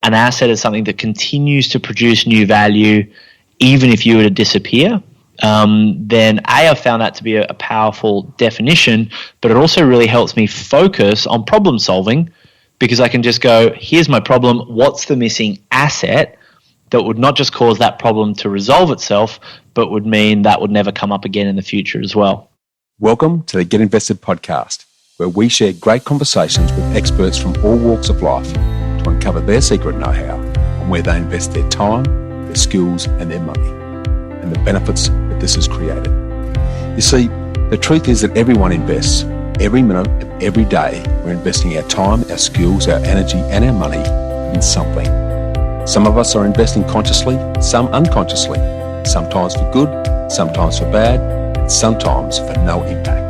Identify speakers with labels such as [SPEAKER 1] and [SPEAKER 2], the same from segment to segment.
[SPEAKER 1] an asset is something that continues to produce new value even if you were to disappear, then I've found that to be a powerful definition, but it also really helps me focus on problem solving because I can just go, here's my problem, what's the missing asset that would not just cause that problem to resolve itself, but would mean that would never come up again in the future as well.
[SPEAKER 2] Welcome to the Get Invested podcast, where we share great conversations with experts from all walks of life to uncover their secret know-how on where they invest their time, their skills and their money, and the benefits that this has created. You see, the truth is that everyone invests. Every minute of every day, we're investing our time, our skills, our energy and our money in something. Some of us are investing consciously, some unconsciously, sometimes for good, sometimes for bad, and sometimes for no impact.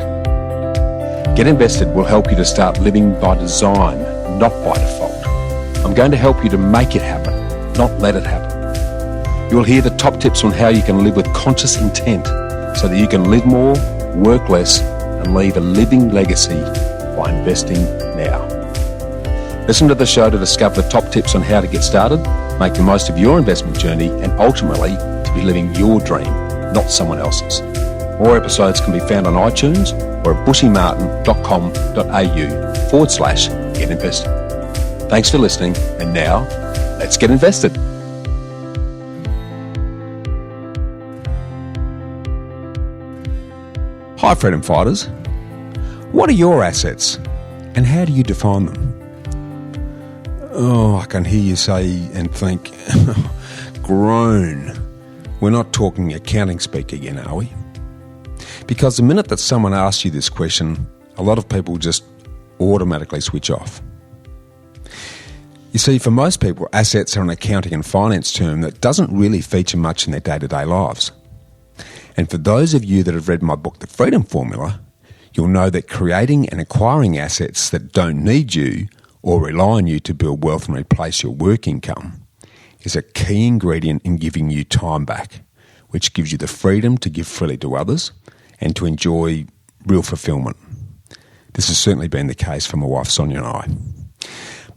[SPEAKER 2] Get Invested will help you to start living by design, not by default. I'm going to help you to make it happen, not let it happen. You will hear the top tips on how you can live with conscious intent so that you can live more, work less, and leave a living legacy by investing now. Listen to the show to discover the top tips on how to get started, make the most of your investment journey, and ultimately to be living your dream, not someone else's. More episodes can be found on iTunes or at bushymartin.com.au/get invested. Thanks for listening, and now let's get invested. Hi Freedom Fighters. What are your assets and how do you define them? Oh, I can hear you say and think, groan. We're not talking accounting speak again, are we? Because the minute that someone asks you this question, a lot of people just automatically switch off. You see, for most people, assets are an accounting and finance term that doesn't really feature much in their day-to-day lives. And for those of you that have read my book, The Freedom Formula, you'll know that creating and acquiring assets that don't need you or rely on you to build wealth and replace your work income is a key ingredient in giving you time back, which gives you the freedom to give freely to others and to enjoy real fulfillment. This has certainly been the case for my wife Sonia and I.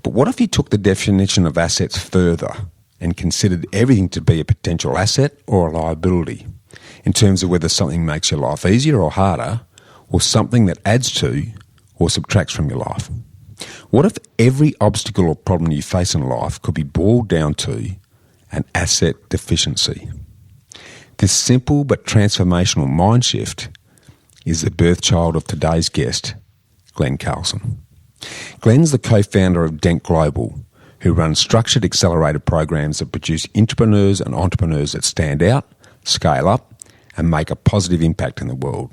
[SPEAKER 2] But what if you took the definition of assets further and considered everything to be a potential asset or a liability, in terms of whether something makes your life easier or harder, or something that adds to or subtracts from your life? What if every obstacle or problem you face in life could be boiled down to an asset deficiency? This simple but transformational mind shift is the birthchild of today's guest, Glen Carlson. Glen's the co-founder of Dent Global, who runs structured accelerator programs that produce intrapreneurs and entrepreneurs that stand out, scale up, and make a positive impact in the world.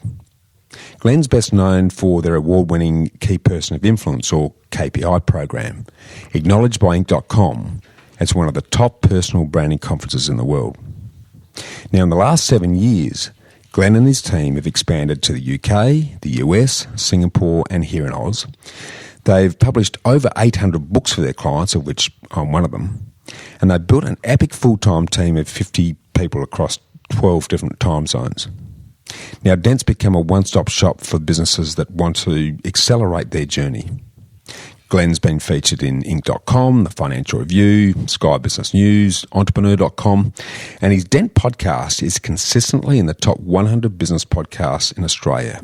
[SPEAKER 2] Glen's best known for their award-winning Key Person of Influence, or KPI program, acknowledged by Inc.com as one of the top personal branding conferences in the world. Now, in the last 7 years, Glen and his team have expanded to the UK, the US, Singapore, and here in Oz. They've published over 800 books for their clients, of which I'm one of them, and they've built an epic full-time team of 50 people across 12 different time zones. Now, Dent's become a one-stop shop for businesses that want to accelerate their journey. Glen's been featured in Inc.com, The Financial Review, Sky Business News, Entrepreneur.com, and his Dent podcast is consistently in the top 100 business podcasts in Australia,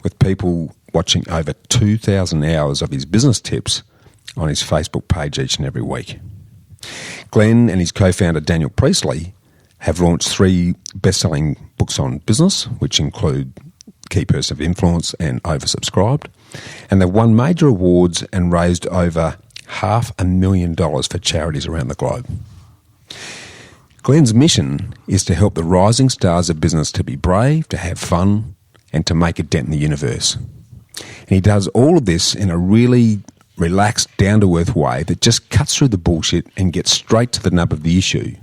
[SPEAKER 2] with people watching over 2,000 hours of his business tips on his Facebook page each and every week. Glen and his co-founder Daniel Priestley have launched 3 best-selling books on business, which include Key Person of Influence and Oversubscribed, and they've won major awards and raised over $500,000 for charities around the globe. Glen's mission is to help the rising stars of business to be brave, to have fun, and to make a dent in the universe. And he does all of this in a really relaxed, down-to-earth way that just cuts through the bullshit and gets straight to the nub of the issue.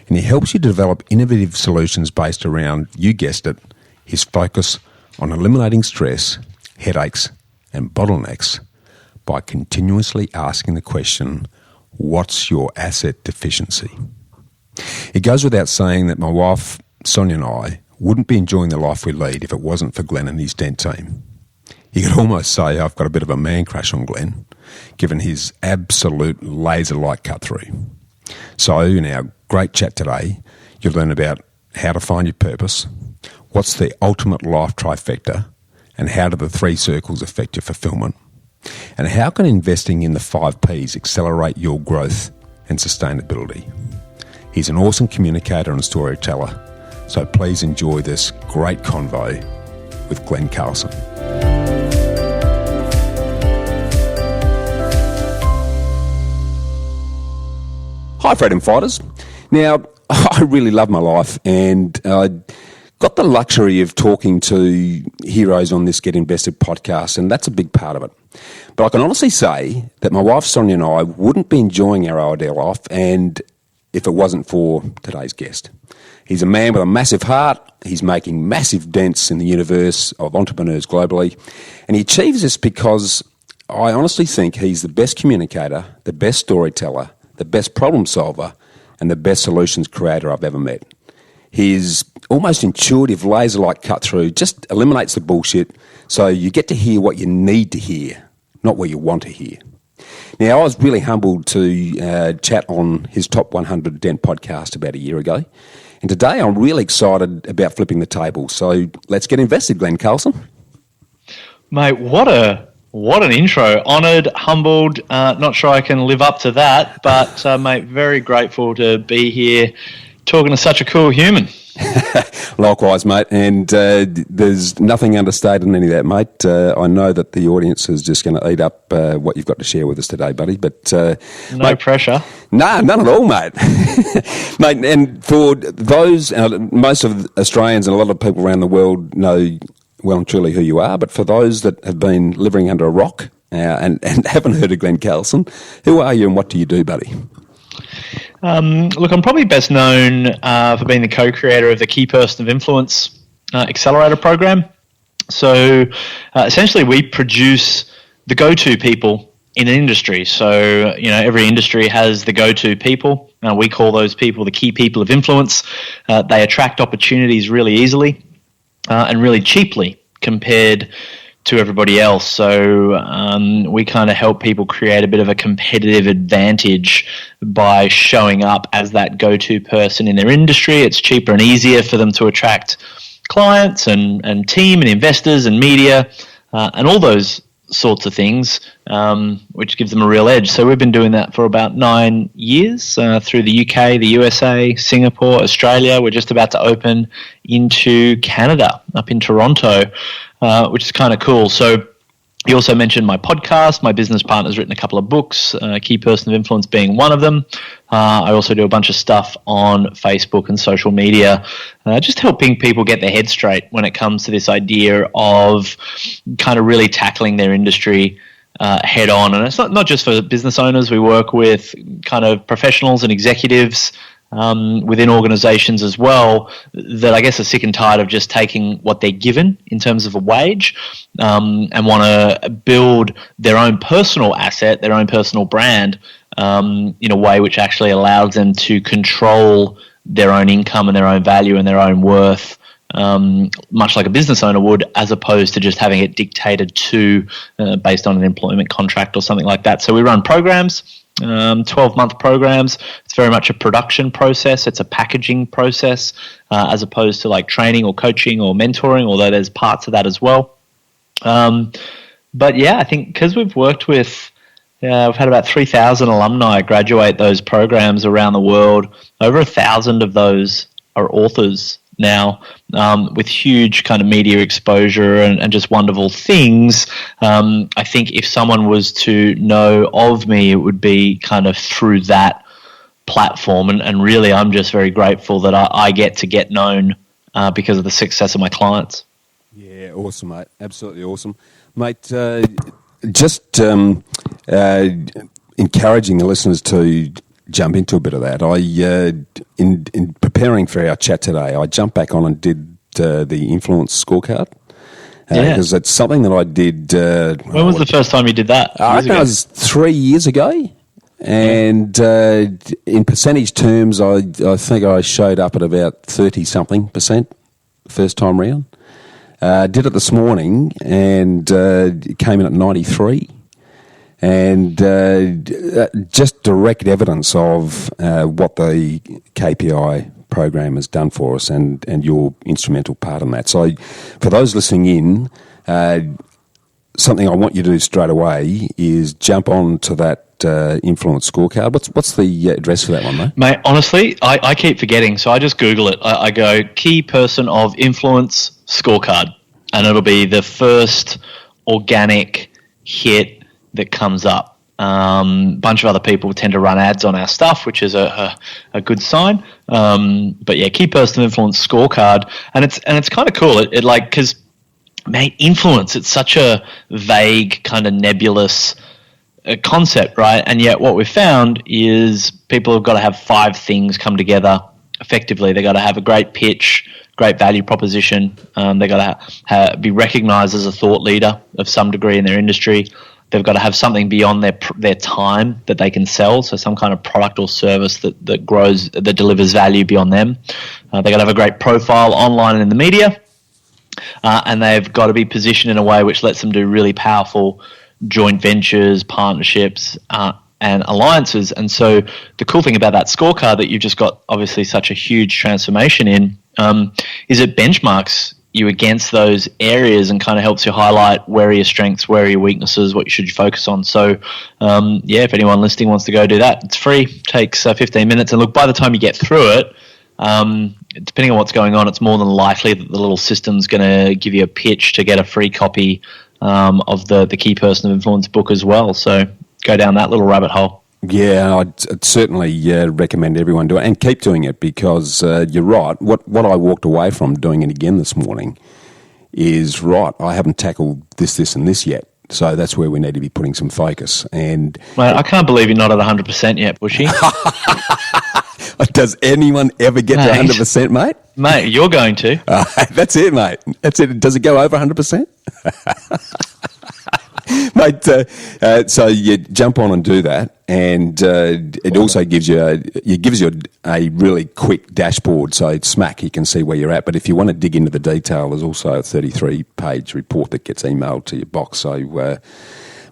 [SPEAKER 2] And he helps you develop innovative solutions based around, you guessed it, his focus on eliminating stress, headaches, and bottlenecks by continuously asking the question, what's your asset deficiency? It goes without saying that my wife, Sonia, and I wouldn't be enjoying the life we lead if it wasn't for Glen and his Dent team. You could almost say I've got a bit of a man crush on Glen. given his absolute laser-like cut-through. So in our great chat today, you'll learn about how to find your purpose, what's the ultimate life trifecta, and how do the 3 circles affect your fulfillment, and how can investing in the 5 Ps accelerate your growth and sustainability. He's an awesome communicator and a storyteller, so please enjoy this great convo with Glen Carlson. Hi, Freedom Fighters. Now, I really love my life, and I got the luxury of talking to heroes on this Get Invested podcast, and that's a big part of it. But I can honestly say that my wife Sonia and I wouldn't be enjoying our ideal life and if it wasn't for today's guest. He's a man with a massive heart. He's making massive dents in the universe of entrepreneurs globally, and he achieves this because I honestly think he's the best communicator, the best storyteller, the best problem solver, and the best solutions creator I've ever met. His almost intuitive laser-like cut-through just eliminates the bullshit, so you get to hear what you need to hear, not what you want to hear. Now, I was really humbled to chat on his Top 100 Dent podcast about a year ago, and today I'm really excited about flipping the table. So let's get invested, Glen Carlson.
[SPEAKER 1] Mate, what an intro. Honoured, humbled, not sure I can live up to that, but mate, very grateful to be here talking to such a cool human.
[SPEAKER 2] Likewise, mate, and there's nothing understated in any of that, mate. I know that the audience is just going to eat up what you've got to share with us today, buddy, but...
[SPEAKER 1] no
[SPEAKER 2] mate,
[SPEAKER 1] pressure.
[SPEAKER 2] No, none at all, mate. Mate, and for those, most of Australians and a lot of people around the world know well and truly who you are, but for those that have been living under a rock and haven't heard of Glen Carlson, who are you and what do you do, buddy?
[SPEAKER 1] Look, I'm probably best known for being the co-creator of the Key Person of Influence accelerator program. So essentially we produce the go-to people in an industry. So, every industry has the go-to people. We call those people the key people of influence. They attract opportunities really easily and really cheaply compared to everybody else. So we kind of help people create a bit of a competitive advantage by showing up as that go-to person in their industry. It's cheaper and easier for them to attract clients and team and investors and media and all those sorts of things, which gives them a real edge. So we've been doing that for about 9 years through the UK, the USA, Singapore, Australia. We're just about to open into Canada, up in Toronto, which is kind of cool. So you also mentioned my podcast. My business partner's written a couple of books, Key Person of Influence being one of them. I also do a bunch of stuff on Facebook and social media, just helping people get their head straight when it comes to this idea of kind of really tackling their industry head on. And it's not just for business owners. We work with kind of professionals and executives within organizations as well that I guess are sick and tired of just taking what they're given in terms of a wage and want to build their own personal asset, their own personal brand in a way which actually allows them to control their own income and their own value and their own worth, much like a business owner would, as opposed to just having it dictated to based on an employment contract or something like that. So we run programs. 12-month programs. It's very much a production process. It's a packaging process as opposed to like training or coaching or mentoring, although there's parts of that as well. But yeah, I think because we've worked with, we've had about 3,000 alumni graduate those programs around the world. Over 1,000 of those are authors now, with huge kind of media exposure and just wonderful things. I think if someone was to know of me, it would be kind of through that platform. And really, I'm just very grateful that I get known because of the success of my clients.
[SPEAKER 2] Yeah, awesome, mate. Absolutely awesome. Mate, just encouraging the listeners to jump into a bit of that. In preparing for our chat today, I jumped back on and did the influence scorecard because it's something that I did.
[SPEAKER 1] When was the first time you did that?
[SPEAKER 2] I reckon it was 3 years ago, and in percentage terms, I think I showed up at about 30-something% first time round. Did it this morning and came in at 93. and just direct evidence of what the KPI program has done for us and your instrumental part in that. So for those listening in, something I want you to do straight away is jump on to that influence scorecard. What's the address for that one, mate?
[SPEAKER 1] Mate, honestly, I keep forgetting, so I just Google it. I go key person of influence scorecard, and it'll be the first organic hit that comes up. Bunch of other people tend to run ads on our stuff, which is a good sign. But yeah, key person of influence scorecard, and it's kind of cool. It like, because mate, influence, it's such a vague kind of nebulous concept, right? And yet what we've found is people have got to have 5 things come together effectively. They've got to have a great pitch, great value proposition. They've got to be recognized as a thought leader of some degree in their industry. They've got to have something beyond their time that they can sell, so some kind of product or service that grows, that delivers value beyond them. They've got to have a great profile online and in the media, and they've got to be positioned in a way which lets them do really powerful joint ventures, partnerships, and alliances. And so the cool thing about that scorecard that you've just got obviously such a huge transformation in is it benchmarks you against those areas and kind of helps you highlight where are your strengths, where are your weaknesses, what you should focus on. So yeah, if anyone listening wants to go do that, it's free, takes 15 minutes. And look, by the time you get through it, depending on what's going on, it's more than likely that the little system's going to give you a pitch to get a free copy of the key person of influence book as well. So go down that little rabbit hole.
[SPEAKER 2] Yeah, I'd certainly recommend everyone do it and keep doing it, because you're right. What I walked away from doing it again this morning is, right, I haven't tackled this and this yet. So that's where we need to be putting some focus. And
[SPEAKER 1] mate, I can't believe you're not at 100% yet, Bushy.
[SPEAKER 2] Does anyone ever get to 100%, mate?
[SPEAKER 1] Mate, you're going to.
[SPEAKER 2] That's it, mate. That's it. Does it go over 100%? Mate, so you jump on and do that, and it also gives you a really quick dashboard. So it's smack, you can see where you're at. But if you want to dig into the detail, there's also a 33-page report that gets emailed to your box. So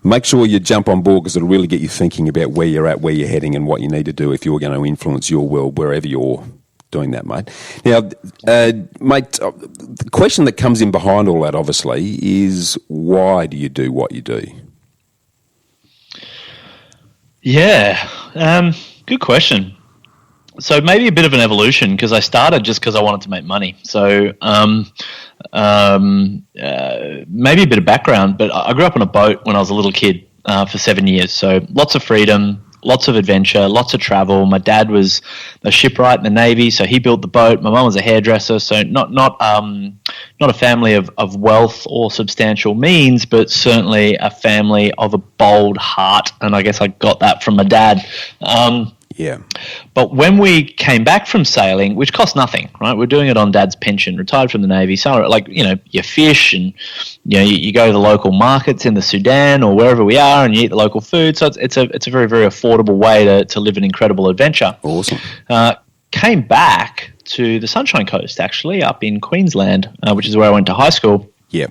[SPEAKER 2] make sure you jump on board, because it'll really get you thinking about where you're at, where you're heading, and what you need to do if you're going to influence your world wherever you're doing that, mate. Now, mate, the question that comes in behind all that, obviously, is why do you do what you do?
[SPEAKER 1] Yeah, good question. So maybe a bit of an evolution, because I started just because I wanted to make money. So maybe a bit of background, but I grew up on a boat when I was a little kid for 7 years. So lots of freedom, lots of adventure, lots of travel. My dad was a shipwright in the Navy, so he built the boat. My mum was a hairdresser, so not a family of wealth or substantial means, but certainly a family of a bold heart, and I guess I got that from my dad.
[SPEAKER 2] Yeah.
[SPEAKER 1] But when we came back from sailing, which cost nothing, right? We're doing it on Dad's pension, retired from the Navy, salary, like, you fish and, you go to the local markets in the Sudan or wherever we are, and you eat the local food. So it's a very, very affordable way to live an incredible adventure.
[SPEAKER 2] Awesome.
[SPEAKER 1] Came back to the Sunshine Coast, actually, up in Queensland, which is where I went to high school.
[SPEAKER 2] Yeah.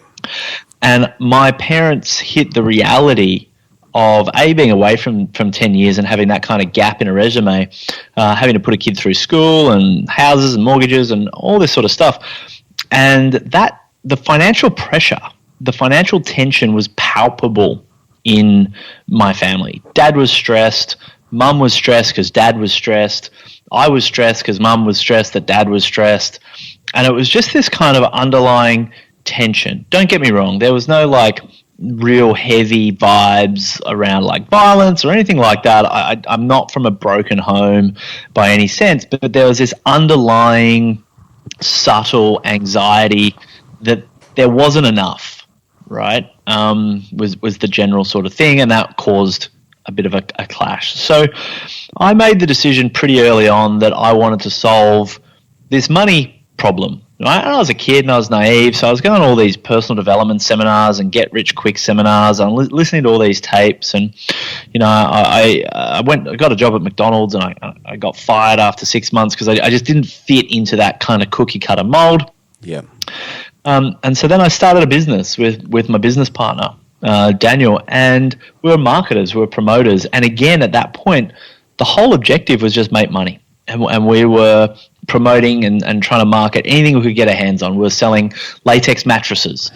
[SPEAKER 1] And my parents hit the reality of being away from 10 years and having that kind of gap in a resume, having to put a kid through school and houses and mortgages and all this sort of stuff. And that the financial pressure, the financial tension was palpable in my family. Dad was stressed. Mum was stressed because Dad was stressed. I was stressed because Mum was stressed that Dad was stressed. And it was just this kind of underlying tension. Don't get me wrong. There was no real heavy vibes around violence or anything like that. I'm not from a broken home by any sense, but there was this underlying subtle anxiety that there wasn't enough, right? Was the general sort of thing, and that caused a bit of a clash. So I made the decision pretty early on that I wanted to solve this money problem. Right? And I was a kid and I was naive, so I was going to all these personal development seminars and get-rich-quick seminars and listening to all these tapes. And, I got a job at McDonald's, and I got fired after 6 months because I just didn't fit into that kind of cookie-cutter mold.
[SPEAKER 2] Yeah.
[SPEAKER 1] And so then I started a business with my business partner. Daniel, and we were marketers, we were promoters. And again, at that point, the whole objective was just make money. And we were promoting and trying to market anything we could get our hands on. We were selling latex mattresses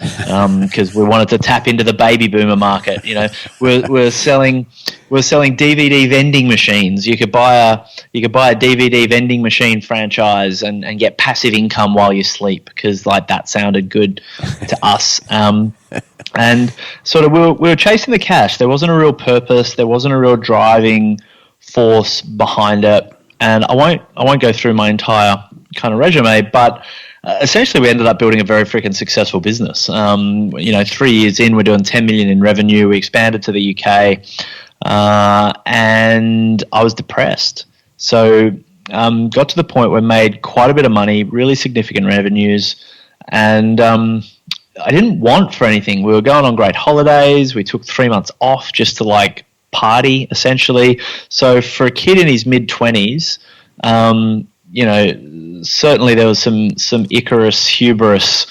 [SPEAKER 1] because we wanted to tap into the baby boomer market. You know, we're selling DVD vending machines. You could buy a DVD vending machine franchise and get passive income while you sleep because like that sounded good to us. And sort of we were chasing the cash. There wasn't a real purpose. There wasn't a real driving force behind it. And I won't go through my entire kind of resume, but essentially we ended up building a very freaking successful business. 3 years in, we're doing 10 million in revenue. We expanded to the UK, and I was depressed. So got to the point where I made quite a bit of money, really significant revenues, and I didn't want for anything. We were going on great holidays. We took 3 months off just to like party essentially. So for a kid in his mid-20s, certainly there was some Icarus hubris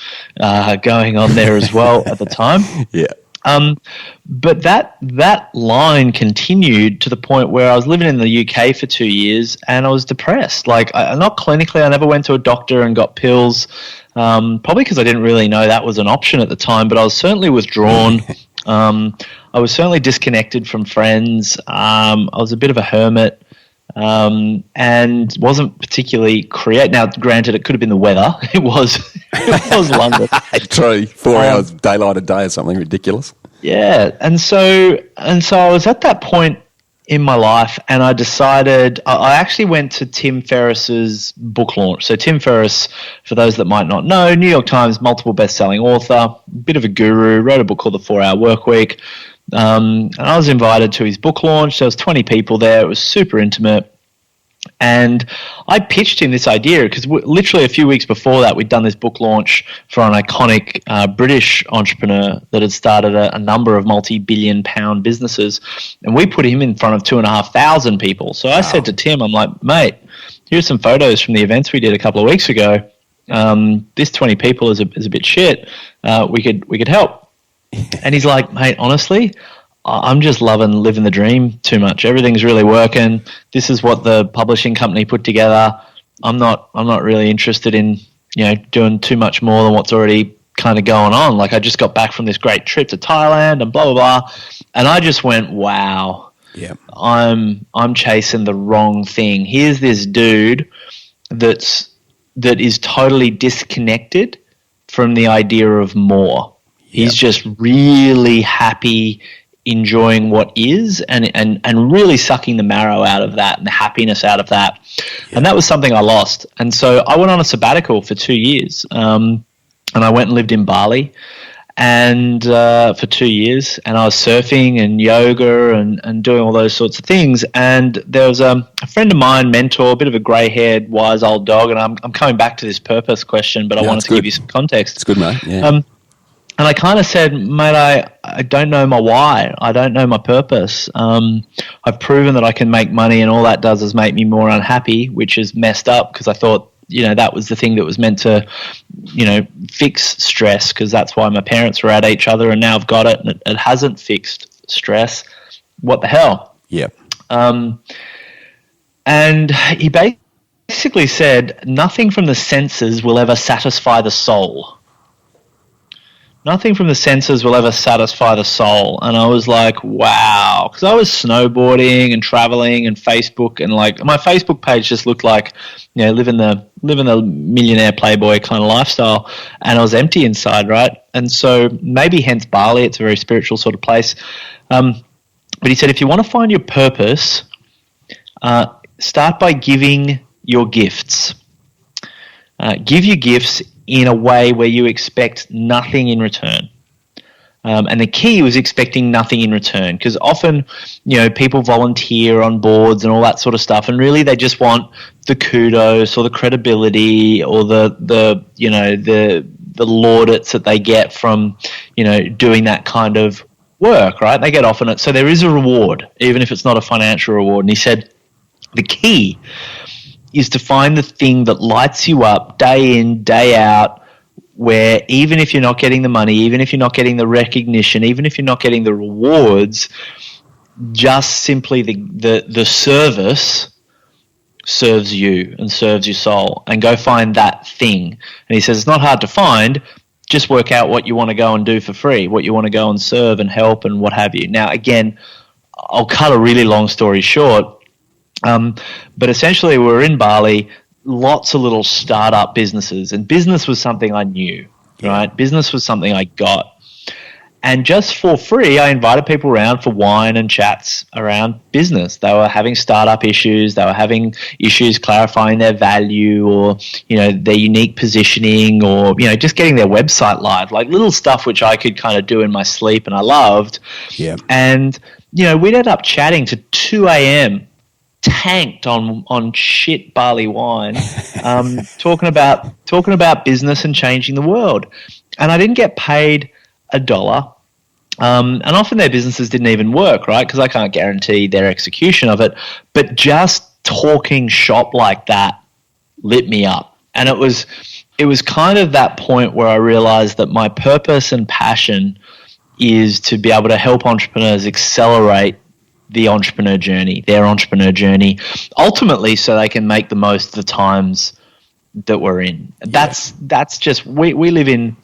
[SPEAKER 1] going on there as well at the time.
[SPEAKER 2] Yeah.
[SPEAKER 1] But that line continued to the point where I was living in the UK for 2 years and I was depressed. Like, not clinically, I never went to a doctor and got pills, probably because I didn't really know that was an option at the time, but I was certainly withdrawn. I was certainly disconnected from friends. I was a bit of a hermit, and wasn't particularly creative. Now, granted, it could have been the weather. It was London.
[SPEAKER 2] True, 4 hours daylight a day or something ridiculous.
[SPEAKER 1] Yeah, and so I was at that point in my life, and I decided I actually went to Tim Ferriss's book launch. So Tim Ferriss, for those that might not know, New York Times multiple best-selling author, bit of a guru, wrote a book called The 4-Hour Workweek. And I was invited to his book launch. There was 20 people there. It was super intimate. And I pitched him this idea because literally a few weeks before that, we'd done this book launch for an iconic British entrepreneur that had started a number of multi-billion pound businesses. And we put him in front of 2,500 people. So I said to Tim, I'm like, mate, here's some photos from the events we did a couple of weeks ago. This 20 people is a bit shit. We could help. And he's like, mate, honestly, I'm just loving living the dream too much. Everything's really working. This is what the publishing company put together. I'm not really interested in, doing too much more than what's already kind of going on. Like, I just got back from this great trip to Thailand and blah, blah, blah. And I just went, wow,
[SPEAKER 2] yeah,
[SPEAKER 1] I'm chasing the wrong thing. Here's this dude that is totally disconnected from the idea of more. He's just really happy, enjoying what is, and really sucking the marrow out of that and the happiness out of that. Yeah. And that was something I lost. And so I went on a sabbatical for 2 years, and I went and lived in Bali and for 2 years, and I was surfing and yoga and doing all those sorts of things. And there was a friend of mine, mentor, a bit of a grey-haired, wise old dog, and I'm coming back to this purpose question, but I wanted to give you some context.
[SPEAKER 2] It's good, mate. Yeah.
[SPEAKER 1] And I kind of said, mate, I don't know my why. I don't know my purpose. I've proven that I can make money, and all that does is make me more unhappy, which is messed up because I thought, that was the thing that was meant to, fix stress, because that's why my parents were at each other, and now I've got it, and it hasn't fixed stress. What the hell?
[SPEAKER 2] Yeah.
[SPEAKER 1] And he basically said, nothing from the senses will ever satisfy the soul. Nothing from the senses will ever satisfy the soul. And I was like, wow. Because I was snowboarding and traveling and Facebook, and like my Facebook page just looked like, living the millionaire playboy kind of lifestyle. And I was empty inside, right? And so maybe hence Bali, it's a very spiritual sort of place. But he said, if you want to find your purpose, start by giving your gifts. Give your gifts in a way where you expect nothing in return. And the key was expecting nothing in return, because often, people volunteer on boards and all that sort of stuff, and really they just want the kudos or the credibility or the laudits that they get from, doing that kind of work, right? They get often it. So there is a reward, even if it's not a financial reward. And he said the key is to find the thing that lights you up day in, day out, where even if you're not getting the money, even if you're not getting the recognition, even if you're not getting the rewards, just simply the service serves you and serves your soul, and go find that thing. And he says it's not hard to find. Just work out what you want to go and do for free, what you want to go and serve and help and what have you. Now, again, I'll cut a really long story short, but essentially we were in Bali, lots of little startup businesses, and business was something I knew, right? Business was something I got. And just for free, I invited people around for wine and chats around business. They were having startup issues. They were having issues clarifying their value, or, their unique positioning, or, just getting their website live, like little stuff which I could kind of do in my sleep and I loved. Yeah. And, we'd end up chatting to 2 a.m., tanked on shit barley wine, talking about business and changing the world. And I didn't get paid $1. And often their businesses didn't even work, right? Because I can't guarantee their execution of it. But just talking shop like that lit me up. And it was kind of that point where I realized that my purpose and passion is to be able to help entrepreneurs accelerate the entrepreneur journey, their entrepreneur journey, ultimately so they can make the most of the times that we're in. Yeah. That's just, we live in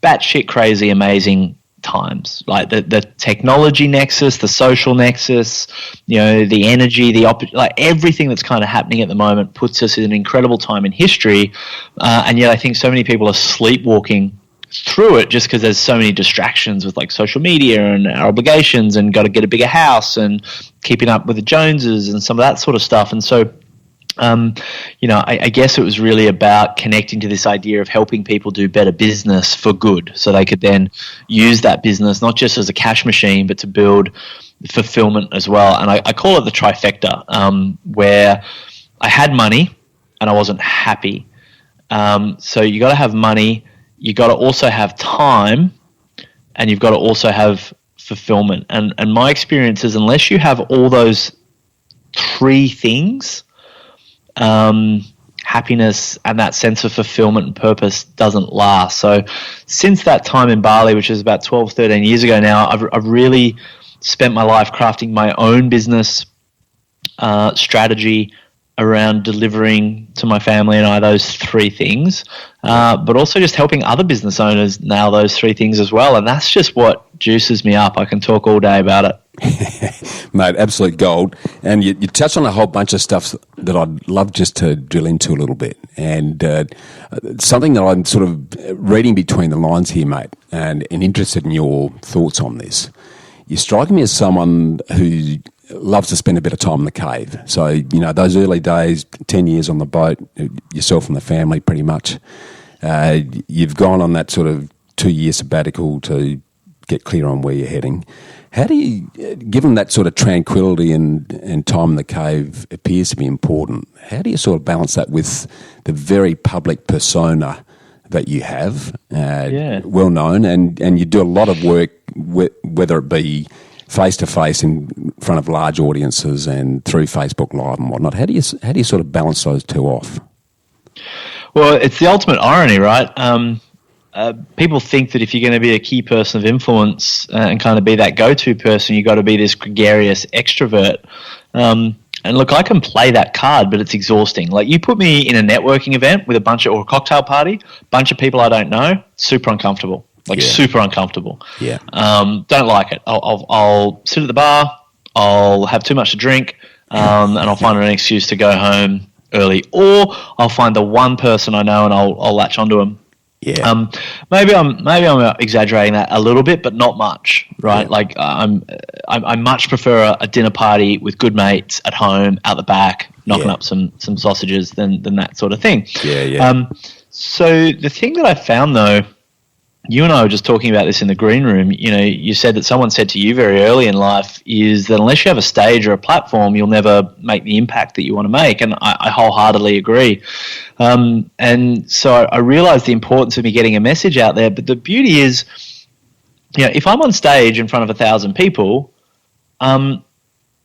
[SPEAKER 1] batshit crazy, amazing times. Like the technology nexus, the social nexus, the energy, like everything that's kind of happening at the moment puts us in an incredible time in history. And yet I think so many people are sleepwalking through it just because there's so many distractions with like social media and our obligations and got to get a bigger house and keeping up with the Joneses and some of that sort of stuff. And so I guess it was really about connecting to this idea of helping people do better business for good, so they could then use that business not just as a cash machine, but to build fulfillment as well. And I call it the trifecta, where I had money and I wasn't happy. So you got to have money, you got to also have time, and you've got to also have fulfillment. And my experience is, unless you have all those three things, happiness and that sense of fulfillment and purpose doesn't last. So since that time in Bali, which is about 12, 13 years ago now, I've really spent my life crafting my own business strategy around delivering to my family and I those three things, but also just helping other business owners nail those three things as well. And that's just what juices me up. I can talk all day about it.
[SPEAKER 2] Mate, absolute gold. And you touched on a whole bunch of stuff that I'd love just to drill into a little bit. And something that I'm sort of reading between the lines here, mate, and interested in your thoughts on this. You strike me as someone who loves to spend a bit of time in the cave. So, those early days, 10 years on the boat, yourself and the family pretty much, you've gone on that sort of 2-year sabbatical to get clear on where you're heading. How do you, given that sort of tranquility and time in the cave appears to be important, how do you sort of balance that with the very public persona that you have, well known, and you do a lot of work, whether it be face-to-face in front of large audiences and through Facebook Live and whatnot? How do you sort of balance those two off?
[SPEAKER 1] Well, it's the ultimate irony, right? People think that if you're going to be a key person of influence and kind of be that go-to person, you've got to be this gregarious extrovert. And look, I can play that card, but it's exhausting. Like, you put me in a networking event with or a cocktail party, bunch of people I don't know, super uncomfortable. Super uncomfortable. Yeah. Don't like it. I'll sit at the bar, I'll have too much to drink, and I'll find an excuse to go home early. Or I'll find the one person I know and I'll latch onto them. Yeah. Maybe I'm exaggerating that a little bit, but not much, right? Yeah. Like I much prefer a dinner party with good mates at home, out the back, knocking up some sausages than that sort of thing. Yeah, yeah. So the thing that I found, though, you and I were just talking about this in the green room. You said that someone said to you very early in life is that unless you have a stage or a platform, you'll never make the impact that you want to make. And I wholeheartedly agree. And so I realized the importance of me getting a message out there. But the beauty is, if I'm on stage in front of 1,000 people, I'm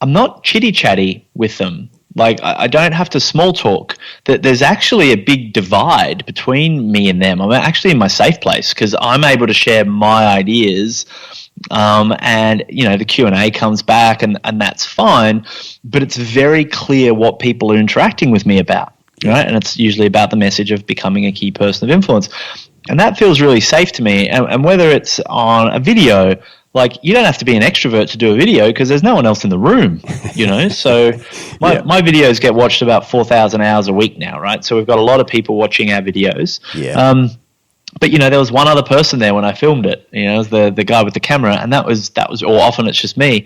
[SPEAKER 1] not chitty-chatty with them. Like, I don't have to small talk. There's actually a big divide between me and them. I'm actually in my safe place because I'm able to share my ideas, and the Q&A comes back, and that's fine. But it's very clear what people are interacting with me about, right? And it's usually about the message of becoming a key person of influence, and that feels really safe to me. And whether it's on a video. Like, you don't have to be an extrovert to do a video because there's no one else in the room, So my videos get watched about 4,000 hours a week now, right? So we've got a lot of people watching our videos.
[SPEAKER 2] Yeah.
[SPEAKER 1] But, there was one other person there when I filmed it. It was the guy with the camera, and that was, or often it's just me.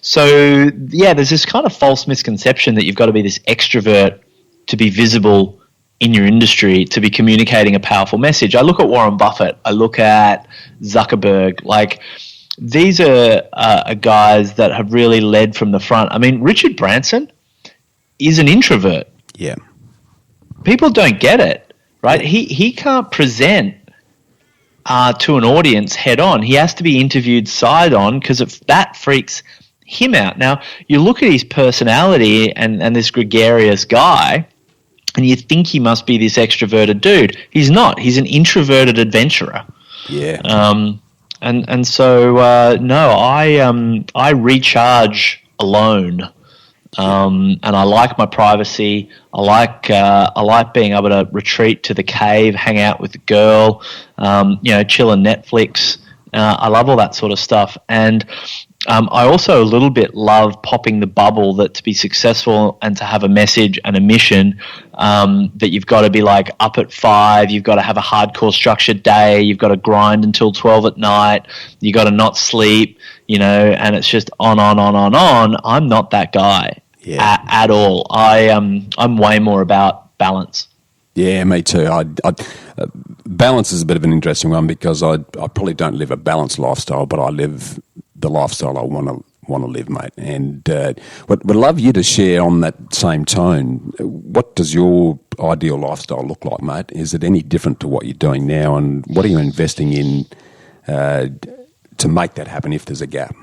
[SPEAKER 1] So, there's this kind of false misconception that you've got to be this extrovert to be visible in your industry, to be communicating a powerful message. I look at Warren Buffett. I look at Zuckerberg. Like, these are guys that have really led from the front. I mean, Richard Branson is an introvert.
[SPEAKER 2] Yeah.
[SPEAKER 1] People don't get it, right? He can't present to an audience head on. He has to be interviewed side on because that freaks him out. Now, you look at his personality and this gregarious guy, and you think he must be this extroverted dude. He's not. He's an introverted adventurer.
[SPEAKER 2] Yeah.
[SPEAKER 1] And so no, I recharge alone, and I like my privacy. I like being able to retreat to the cave, hang out with the girl, chill on Netflix. I love all that sort of stuff, and I also a little bit love popping the bubble that to be successful and to have a message and a mission, that you've got to be like up at 5, you've got to have a hardcore structured day, you've got to grind until 12 at night, you got to not sleep, and it's just on. I'm not that guy at all. I'm way more about balance.
[SPEAKER 2] Yeah, me too. Balance is a bit of an interesting one because I probably don't live a balanced lifestyle, but I live the lifestyle I want to live, mate. And would love you to share on that same tone. What does your ideal lifestyle look like, mate? Is it any different to what you're doing now, and what are you investing in to make that happen if there's a gap?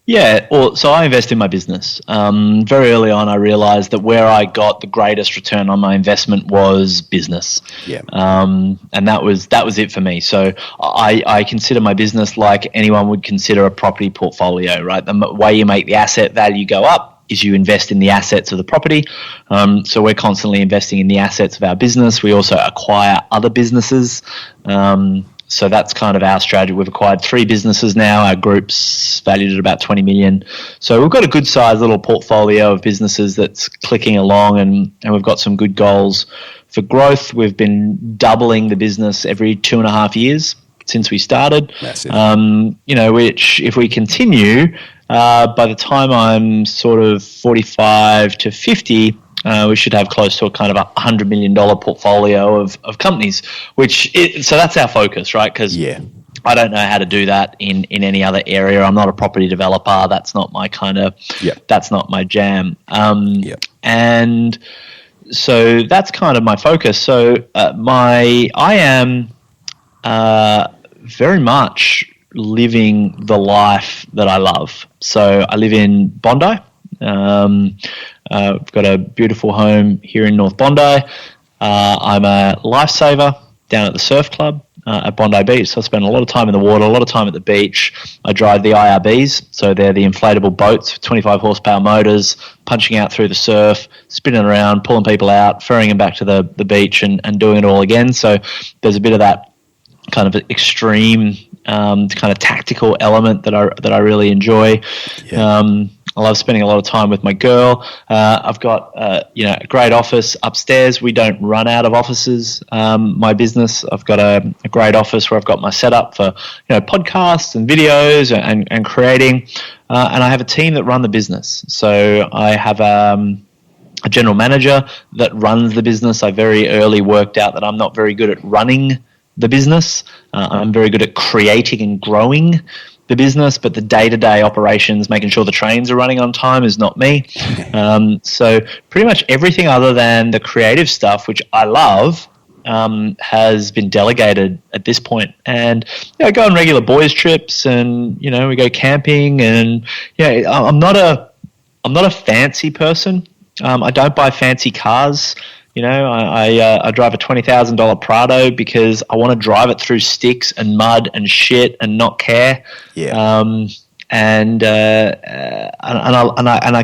[SPEAKER 1] Yeah, well, so I invest in my business. Very early on, I realized that where I got the greatest return on my investment was business.
[SPEAKER 2] Yeah.
[SPEAKER 1] And that was it for me. So I consider my business like anyone would consider a property portfolio, right? The way you make the asset value go up is you invest in the assets of the property. So we're constantly investing in the assets of our business. We also acquire other businesses. So that's kind of our strategy. We've acquired 3 businesses now. Our group's valued at about 20 million. So we've got a good sized little portfolio of businesses that's clicking along, and we've got some good goals for growth. We've been doubling the business every 2.5 years since we started.
[SPEAKER 2] Massive.
[SPEAKER 1] Which if we continue, by the time I'm sort of 45 to 50, we should have close to a kind of $100 million portfolio of companies, so that's our focus, right? Because I don't know how to do that in any other area. I'm not a property developer. That's not my that's not my jam. And so that's kind of my focus. So I am very much living the life that I love. So I live in Bondi. I've got a beautiful home here in North Bondi. I'm a lifesaver down at the surf club at Bondi Beach. So I spend a lot of time in the water, a lot of time at the beach. I drive the IRBs, so they're the inflatable boats, 25 horsepower motors, punching out through the surf, spinning around, pulling people out, ferrying them back to the beach and doing it all again. So there's a bit of that kind of extreme kind of tactical element that I really enjoy. I love spending a lot of time with my girl. I've got a great office upstairs. We don't run out of offices. My business, I've got a great office where I've got my setup for podcasts and videos and creating. And I have a team that run the business. So I have a general manager that runs the business. I very early worked out that I'm not very good at running the business. I'm very good at creating and growing the business, but the day-to-day operations, making sure the trains are running on time, is not me. So pretty much everything other than the creative stuff, which I love, has been delegated at this point. And I go on regular boys trips, and we go camping, and I'm not not a fancy person. I don't buy fancy cars. You know, I drive a $20,000 Prado because I want to drive it through sticks and mud and shit and not care.
[SPEAKER 2] Yeah.
[SPEAKER 1] And I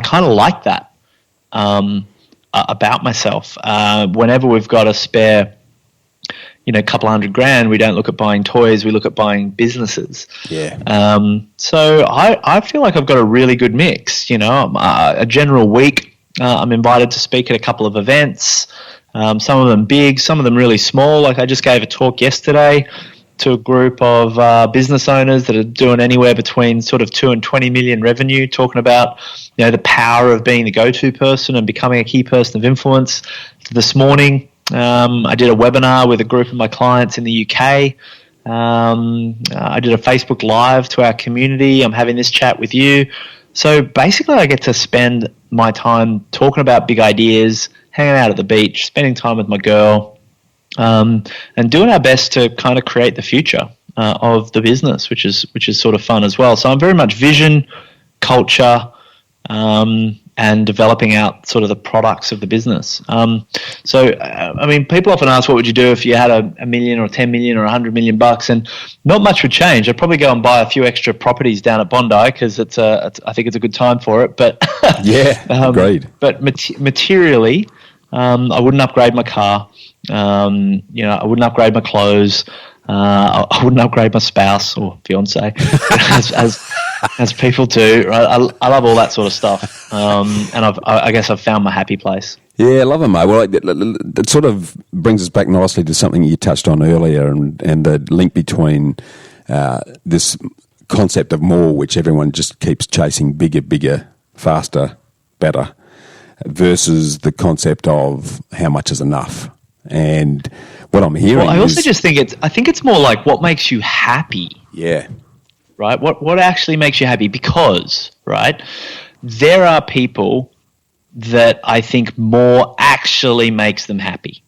[SPEAKER 1] kind of like that about myself. Whenever we've got a spare, you know, couple $100,000, we don't look at buying toys. We look at buying businesses.
[SPEAKER 2] Yeah.
[SPEAKER 1] So I feel like I've got a really good mix. You know, a general week. I'm invited to speak at a couple of events, some of them big, some of them really small. Like I just gave a talk yesterday to a group of business owners that are doing anywhere between sort of 2 and 20 million revenue, talking about, you know, the power of being the go-to person and becoming a key person of influence. This morning, I did a webinar with a group of my clients in the UK. I did a Facebook Live to our community. I'm having this chat with you. So basically, I get to spend my time talking about big ideas, hanging out at the beach, spending time with my girl, and doing our best to kind of create the future of the business, which is sort of fun as well. So I'm very much vision, culture, and developing out sort of the products of the business. I mean, people often ask, what would you do if you had a million or 10 million or 100 million bucks? And not much would change. I'd probably go and buy a few extra properties down at Bondi because I think it's a good time for it. But
[SPEAKER 2] yeah, agreed.
[SPEAKER 1] But materially, I wouldn't upgrade my car. You know, I wouldn't upgrade my clothes. I wouldn't upgrade my spouse or fiance, as people do. Right? I love all that sort of stuff, and I guess I've found my happy place.
[SPEAKER 2] Yeah, I love it, mate. Well, it sort of brings us back nicely to something you touched on earlier, and the link between this concept of more, which everyone just keeps chasing bigger, faster, better, versus the concept of how much is enough. And what I'm hearing,
[SPEAKER 1] I also just think it's more like what makes you happy.
[SPEAKER 2] Yeah.
[SPEAKER 1] Right. What actually makes you happy? Because, right, there are people that I think more actually makes them happy.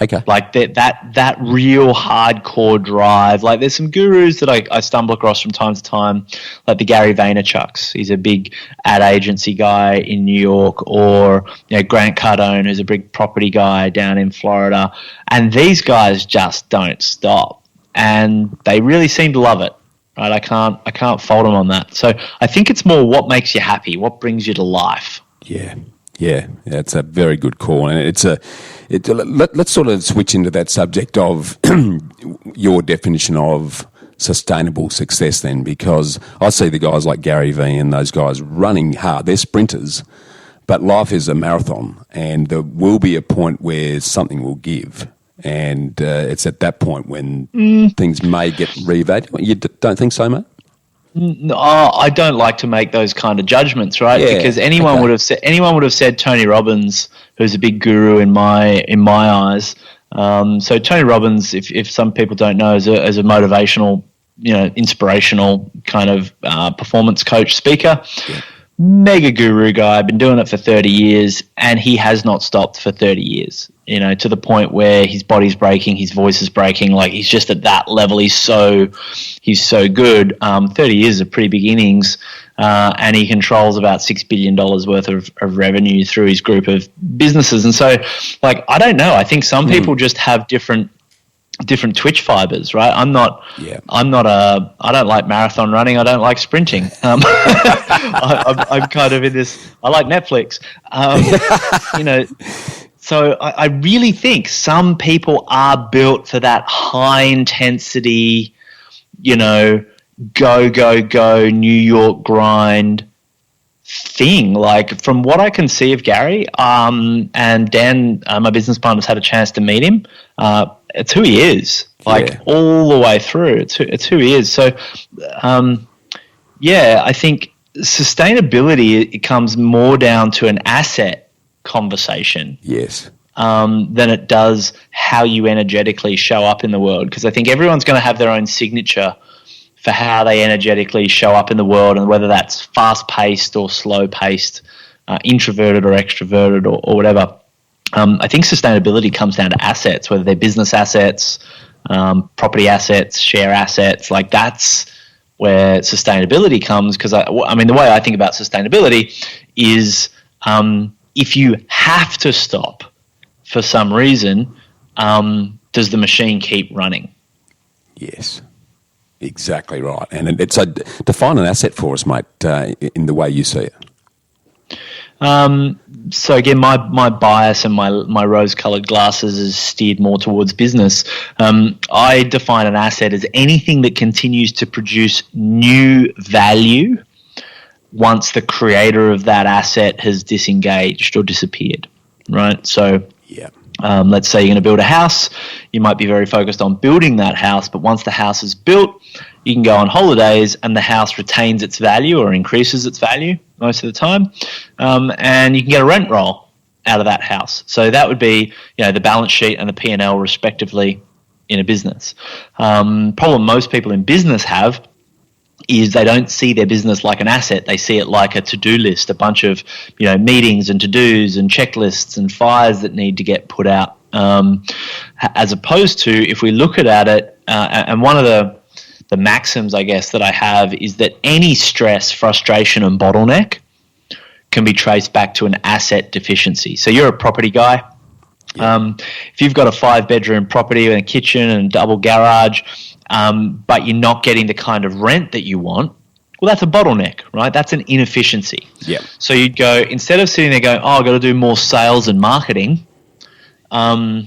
[SPEAKER 2] Okay.
[SPEAKER 1] Like that real hardcore drive. Like there's some gurus that I stumble across from time to time, like the Gary Vaynerchuks. He's a big ad agency guy in New York, or, you know, Grant Cardone, who's a big property guy down in Florida. And these guys just don't stop, and they really seem to love it. Right? I can't fault them on that. So I think it's more what makes you happy, what brings you to life.
[SPEAKER 2] Yeah. It's a very good call, and let's sort of switch into that subject of your definition of sustainable success then, because I see the guys like Gary Vee and those guys running hard. They're sprinters, but life is a marathon, and there will be a point where something will give, and it's at that point when things may get reevaluated. You don't think so, mate?
[SPEAKER 1] No, I don't like to make those kind of judgments, right?
[SPEAKER 2] Yeah,
[SPEAKER 1] because anyone would have said Tony Robbins, who's a big guru in my eyes. So Tony Robbins, if some people don't know, is a motivational, you know, inspirational kind of performance coach speaker. Yeah. Mega guru guy, been doing it for 30 years, and he has not stopped for 30 years, you know, to the point where his body's breaking, his voice is breaking. Like, he's just at that level. He's so good. 30 years of pretty big innings, and he controls about $6 billion worth of revenue through his group of businesses. And so, like, I don't know. I think some people just have different twitch fibers, right? I don't like marathon running. I don't like sprinting. I'm kind of in this, I like Netflix. You know, so I really think some people are built for that high intensity, you know, go, New York grind thing. Like, from what I can see of Gary, and Dan, my business partner's had a chance to meet him, it's who he is, like, all the way through. It's who he is. So, I think sustainability, it comes more down to an asset conversation.
[SPEAKER 2] Yes.
[SPEAKER 1] Than it does how you energetically show up in the world. Because I think everyone's going to have their own signature for how they energetically show up in the world, and whether that's fast-paced or slow-paced, introverted or extroverted, or whatever. I think sustainability comes down to assets, whether they're business assets, property assets, share assets. Like, that's where sustainability comes, because I mean, the way I think about sustainability is if you have to stop for some reason, does the machine keep running?
[SPEAKER 2] Yes, exactly right. And it's a define an asset for us, mate, in the way you see it.
[SPEAKER 1] So again, my bias and my rose-coloured glasses is steered more towards business. I define an asset as anything that continues to produce new value once the creator of that asset has disengaged or disappeared, right? So
[SPEAKER 2] yeah.
[SPEAKER 1] Let's say you're going to build a house. You might be very focused on building that house, but once the house is built, you can go on holidays and the house retains its value or increases its value most of the time, and you can get a rent roll out of that house. So that would be, the balance sheet and the P&L respectively in a business. Problem most people in business have is they don't see their business like an asset. They see it like a to-do list, a bunch of meetings and to-dos and checklists and fires that need to get put out, as opposed to if we look at it, and one of the maxims, I guess, that I have is that any stress, frustration and bottleneck can be traced back to an asset deficiency. So you're a property guy. If you've got a 5-bedroom property with a kitchen and a double garage, but you're not getting the kind of rent that you want, well, that's a bottleneck, right? That's an inefficiency.
[SPEAKER 2] Yeah.
[SPEAKER 1] So you'd go, instead of sitting there going, I've got to do more sales and marketing, no,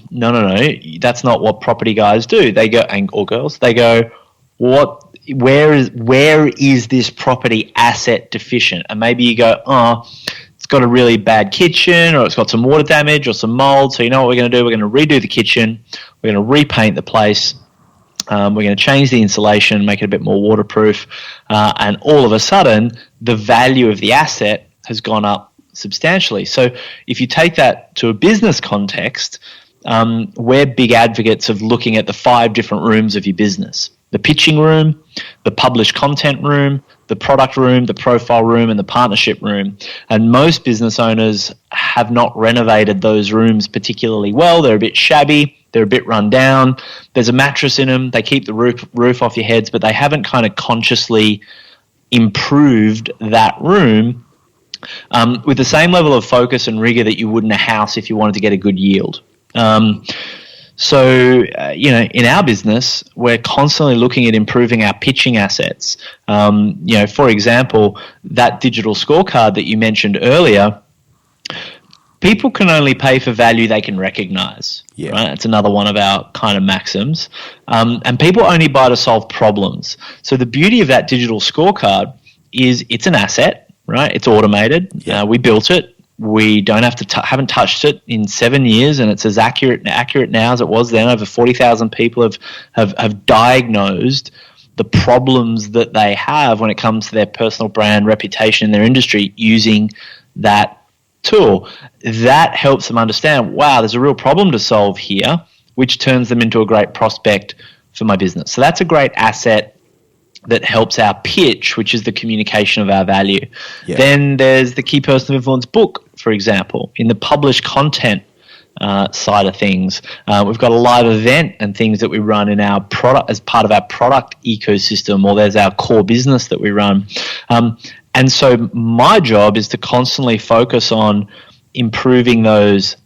[SPEAKER 1] that's not what property guys do. They go, or girls, they go, where is this property asset deficient? And maybe you go, it's got a really bad kitchen, or it's got some water damage or some mold. So you know what we're going to do? We're going to redo the kitchen. We're going to repaint the place. We're going to change the insulation, make it a bit more waterproof. And all of a sudden, the value of the asset has gone up substantially. So if you take that to a business context, we're big advocates of looking at the 5 different rooms of your business: the pitching room, the published content room, the product room, the profile room, and the partnership room. And most business owners have not renovated those rooms particularly well. They're a bit shabby. They're a bit run down. There's a mattress in them. They keep the roof off your heads, but they haven't kind of consciously improved that room with the same level of focus and rigor that you would in a house if you wanted to get a good yield. So, in our business, we're constantly looking at improving our pitching assets. For example, that digital scorecard that you mentioned earlier, people can only pay for value they can recognize. Yeah. Right? It's another one of our kind of maxims. And people only buy to solve problems. So the beauty of that digital scorecard is it's an asset, right? It's automated. Yeah. We built it. We don't have to haven't touched it in 7 years, and it's as accurate now as it was then. Over 40,000 people have diagnosed the problems that they have when it comes to their personal brand, reputation in their industry using that tool. That helps them understand, wow, there's a real problem to solve here, which turns them into a great prospect for my business. So that's a great asset that helps our pitch, which is the communication of our value. Yeah. Then there's the key person of influence book, for example, in the published content side of things. We've got a live event and things that we run in our product as part of our product ecosystem, or there's our core business that we run. And so my job is to constantly focus on improving those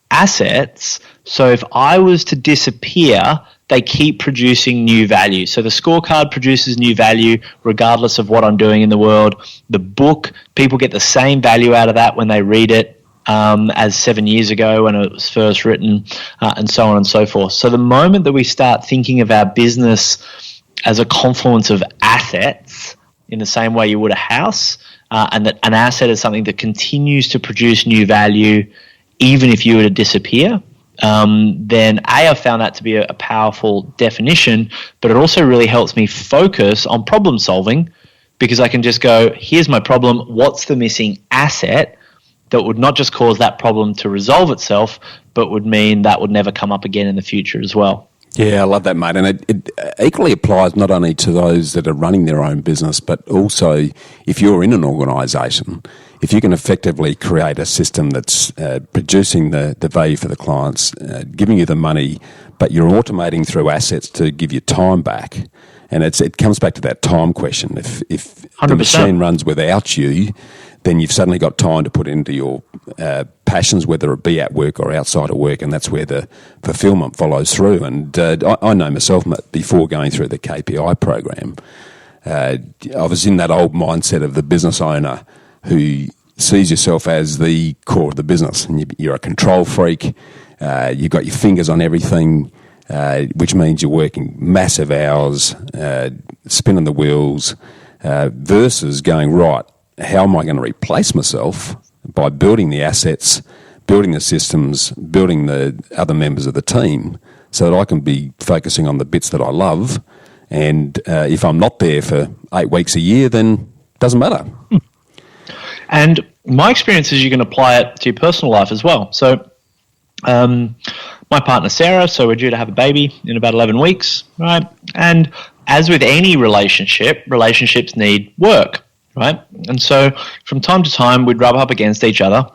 [SPEAKER 1] assets. So if I was to disappear, they keep producing new value. So the scorecard produces new value regardless of what I'm doing in the world. The book, people get the same value out of that when they read it as 7 years ago when it was first written, and so on and so forth. So the moment that we start thinking of our business as a confluence of assets in the same way you would a house, and that an asset is something that continues to produce new value even if you were to disappear, then I've found that to be a powerful definition, but it also really helps me focus on problem solving, because I can just go, here's my problem, what's the missing asset that would not just cause that problem to resolve itself, but would mean that would never come up again in the future as well.
[SPEAKER 2] Yeah, I love that, mate. And it equally applies not only to those that are running their own business, but also if you're in an organisation, if you can effectively create a system that's producing the value for the clients, giving you the money, but you're automating through assets to give you time back And it comes back to that time question. If
[SPEAKER 1] 100%.
[SPEAKER 2] The machine runs without you, then you've suddenly got time to put into your passions, whether it be at work or outside of work, and that's where the fulfillment follows through. And I know myself, before going through the KPI program, I was in that old mindset of the business owner who sees yourself as the core of the business, and you're a control freak. You've got your fingers on everything, which means you're working massive hours, spinning the wheels, versus going, right, how am I going to replace myself by building the assets, building the systems, building the other members of the team so that I can be focusing on the bits that I love. And if I'm not there for 8 weeks a year, then it doesn't matter.
[SPEAKER 1] And my experience is you can apply it to your personal life as well. So my partner, Sarah, so we're due to have a baby in about 11 weeks, right? And as with any relationship, relationships need work, right? And so from time to time, we'd rub up against each other,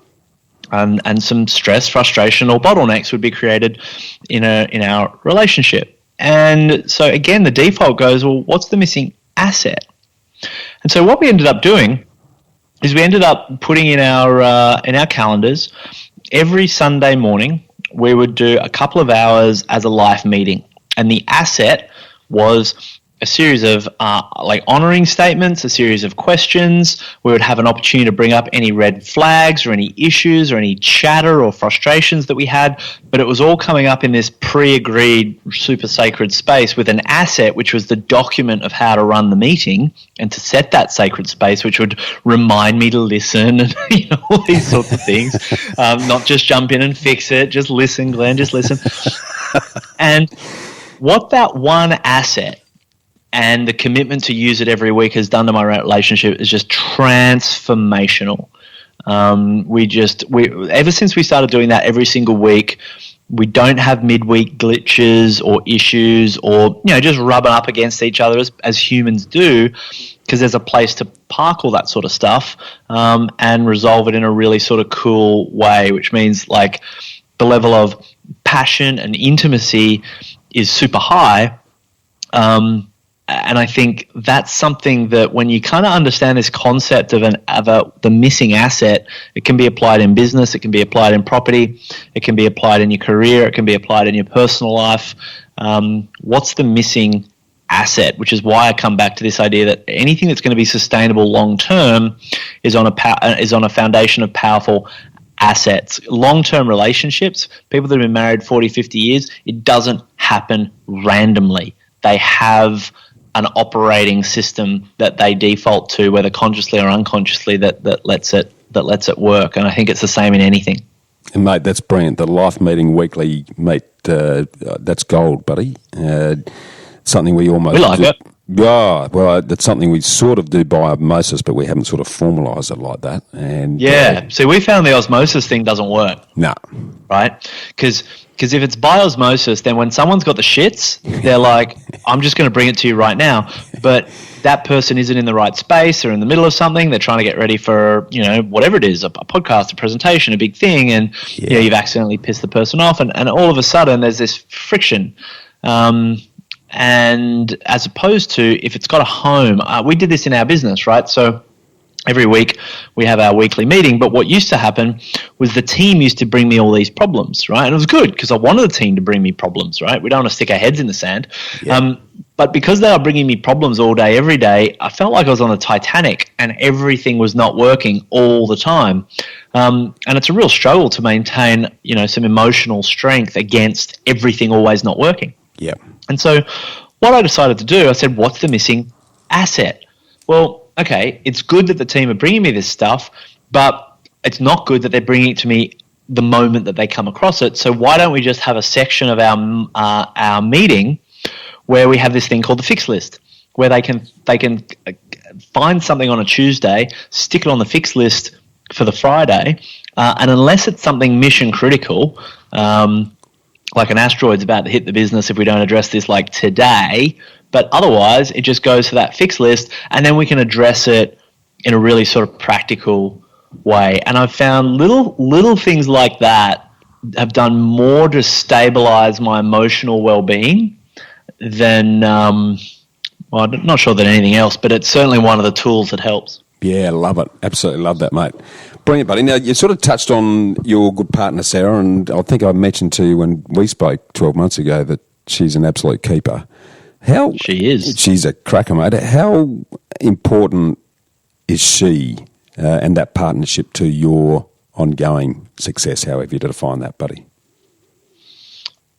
[SPEAKER 1] and some stress, frustration, or bottlenecks would be created in our relationship. And so again, the default goes, well, what's the missing asset? And so what we ended up doing is we ended up putting in our calendars every Sunday morning. We would do a couple of hours as a life meeting, and the asset was a series of honoring statements, a series of questions. We would have an opportunity to bring up any red flags or any issues or any chatter or frustrations that we had, but it was all coming up in this pre-agreed super sacred space with an asset, which was the document of how to run the meeting and to set that sacred space, which would remind me to listen and all these sorts of things. Not just jump in and fix it, just listen, Glenn, just listen. And what that one asset and the commitment to use it every week has done to my relationship is just transformational. Ever since we started doing that every single week, we don't have midweek glitches or issues or just rubbing up against each other as humans do, because there's a place to park all that sort of stuff and resolve it in a really sort of cool way, which means like the level of passion and intimacy is super high. And I think that's something that when you kind of understand this concept of the missing asset, it can be applied in business, it can be applied in property, it can be applied in your career, it can be applied in your personal life. What's the missing asset? Which is why I come back to this idea that anything that's going to be sustainable long term is on a foundation of powerful assets. Long-term relationships, people that have been married 40, 50 years, it doesn't happen randomly. They have an operating system that they default to, whether consciously or unconsciously, that lets it work. And I think it's the same in anything.
[SPEAKER 2] And mate, that's brilliant. The life meeting weekly, mate, that's gold, buddy. Something we almost
[SPEAKER 1] we like it.
[SPEAKER 2] Yeah, well, that's something we sort of do by osmosis, but we haven't sort of formalised it like that. And
[SPEAKER 1] so we found the osmosis thing doesn't work.
[SPEAKER 2] No,
[SPEAKER 1] right? Because if it's by osmosis, then when someone's got the shits, they're like, I'm just going to bring it to you right now. But that person isn't in the right space or in the middle of something. They're trying to get ready for, whatever it is, a podcast, a presentation, a big thing, and you've accidentally pissed the person off, and all of a sudden there's this friction. And as opposed to if it's got a home, we did this in our business, right? So every week we have our weekly meeting, but what used to happen was the team used to bring me all these problems, right? And it was good because I wanted the team to bring me problems, right? We don't want to stick our heads in the sand. Yeah. But because they were bringing me problems all day, every day, I felt like I was on the Titanic and everything was not working all the time. And it's a real struggle to maintain, some emotional strength against everything always not working.
[SPEAKER 2] Yeah.
[SPEAKER 1] And so what I decided to do, I said, what's the missing asset? Well, okay, it's good that the team are bringing me this stuff, but it's not good that they're bringing it to me the moment that they come across it. So why don't we just have a section of our meeting where we have this thing called the fix list, where they can find something on a Tuesday, stick it on the fix list for the Friday, and unless it's something mission critical, like an asteroid's about to hit the business if we don't address this like today, but otherwise it just goes to that fix list, and then we can address it in a really sort of practical way. And I've found little things like that have done more to stabilize my emotional well-being than Well, I'm not sure that anything else, but it's certainly one of the tools that helps.
[SPEAKER 2] Yeah, love it. Absolutely love that, mate. Brilliant, buddy. Now, you sort of touched on your good partner, Sarah, and I think I mentioned to you when we spoke 12 months ago that she's an absolute keeper.
[SPEAKER 1] She is.
[SPEAKER 2] She's a cracker, mate. How important is she and that partnership to your ongoing success, however you define that, buddy?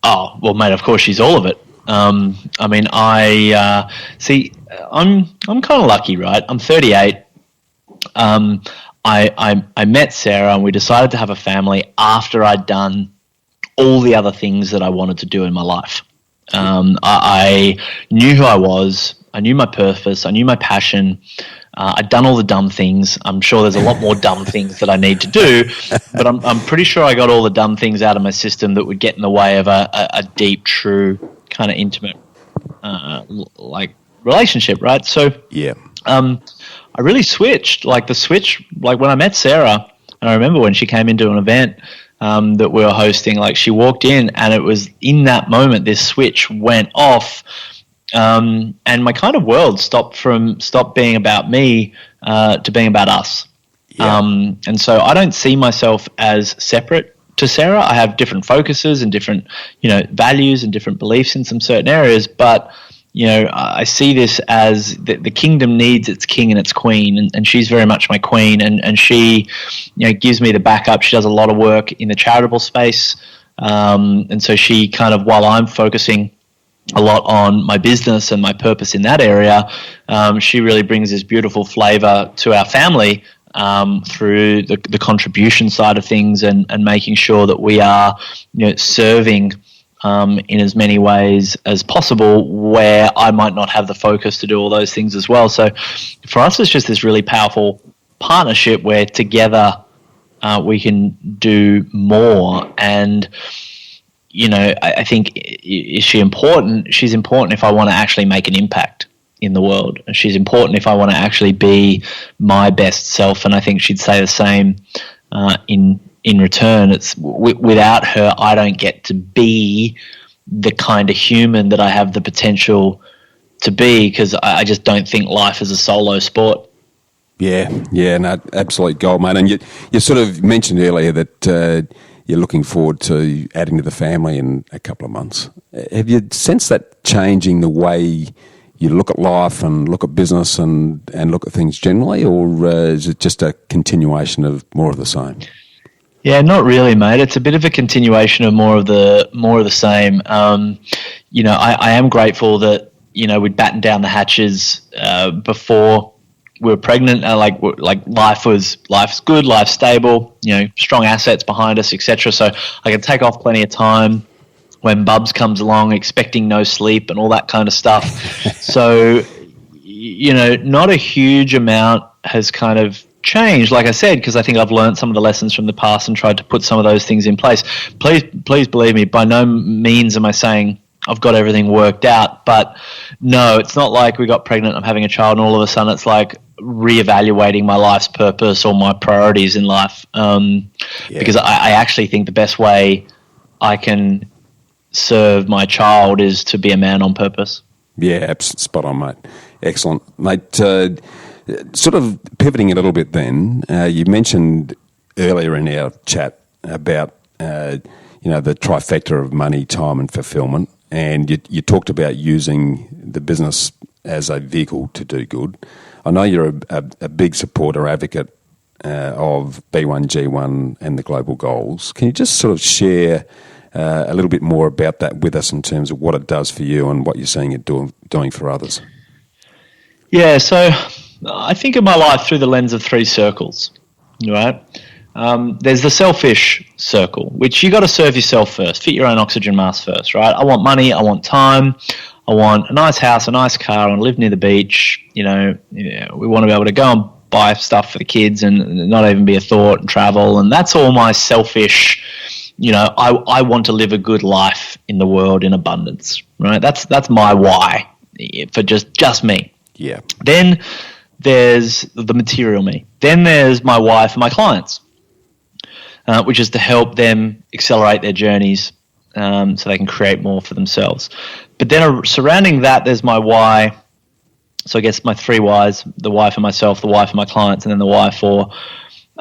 [SPEAKER 1] Oh, well, mate, of course she's all of it. I'm kind of lucky, right? I'm 38. I met Sarah and we decided to have a family after I'd done all the other things that I wanted to do in my life. I knew who I was. I knew my purpose. I knew my passion. I'd done all the dumb things. I'm sure there's a lot more dumb things that I need to do, but I'm pretty sure I got all the dumb things out of my system that would get in the way of a deep, true, kind of intimate, relationship, right? So,
[SPEAKER 2] yeah.
[SPEAKER 1] I really switched. When I met Sarah, and I remember when she came into an event that we were hosting, she walked in, and it was in that moment this switch went off. And my kind of world stopped being about me to being about us. Yeah. And so I don't see myself as separate to Sarah. I have different focuses and different, values and different beliefs in some certain areas, but I see this as the kingdom needs its king and its queen, and she's very much my queen, and she, gives me the backup. She does a lot of work in the charitable space, and so she kind of, while I'm focusing a lot on my business and my purpose in that area, she really brings this beautiful flavor to our family through the contribution side of things and making sure that we are serving in as many ways as possible where I might not have the focus to do all those things as well. So for us, it's just this really powerful partnership where together we can do more. And I think, is she important? She's important if I want to actually make an impact in the world. She's important if I want to actually be my best self, and I think she'd say the same in return. It's without her, I don't get to be the kind of human that I have the potential to be, because I just don't think life is a solo sport.
[SPEAKER 2] Yeah, no, absolute gold, mate. And you sort of mentioned earlier that you're looking forward to adding to the family in a couple of months. Have you sensed that changing the way you look at life and look at business and look at things generally, or is it just a continuation of more of the same?
[SPEAKER 1] Yeah, not really, mate. It's a bit of a continuation of more of the same. I am grateful that we'd battened down the hatches before we were pregnant. Life's good, life's stable. Strong assets behind us, etc. So I can take off plenty of time when Bubs comes along, expecting no sleep and all that kind of stuff. So not a huge amount has kind of changed, like I said, because I think I've learned some of the lessons from the past and tried to put some of those things in place. Please believe me, by no means am I saying I've got everything worked out, but no, it's not like we got pregnant, I'm having a child, and all of a sudden it's like reevaluating my life's purpose or my priorities in life, because I actually think the best way I can serve my child is to be a man on purpose.
[SPEAKER 2] Yeah, spot on, mate. Excellent, mate. Sort of pivoting a little bit then, you mentioned earlier in our chat about the trifecta of money, time and fulfillment, and you talked about using the business as a vehicle to do good. I know you're a big supporter, advocate of B1G1 and the global goals. Can you just sort of share a little bit more about that with us in terms of what it does for you and what you're seeing it doing for others? Yeah,
[SPEAKER 1] so I think of my life through the lens of three circles, right? There's the selfish circle, which you got to serve yourself first, fit your own oxygen mask first, right? I want money, I want time, I want a nice house, a nice car, I want to live near the beach. We want to be able to go and buy stuff for the kids and not even be a thought and travel. And that's all my selfish, I want to live a good life in the world in abundance, right? That's my why for just me.
[SPEAKER 2] Yeah.
[SPEAKER 1] Then there's the material me. Then there's my why for my clients, which is to help them accelerate their journeys so they can create more for themselves. But then surrounding that, there's my why So I guess my 3 whys: the why for myself, the why for my clients, and then the why for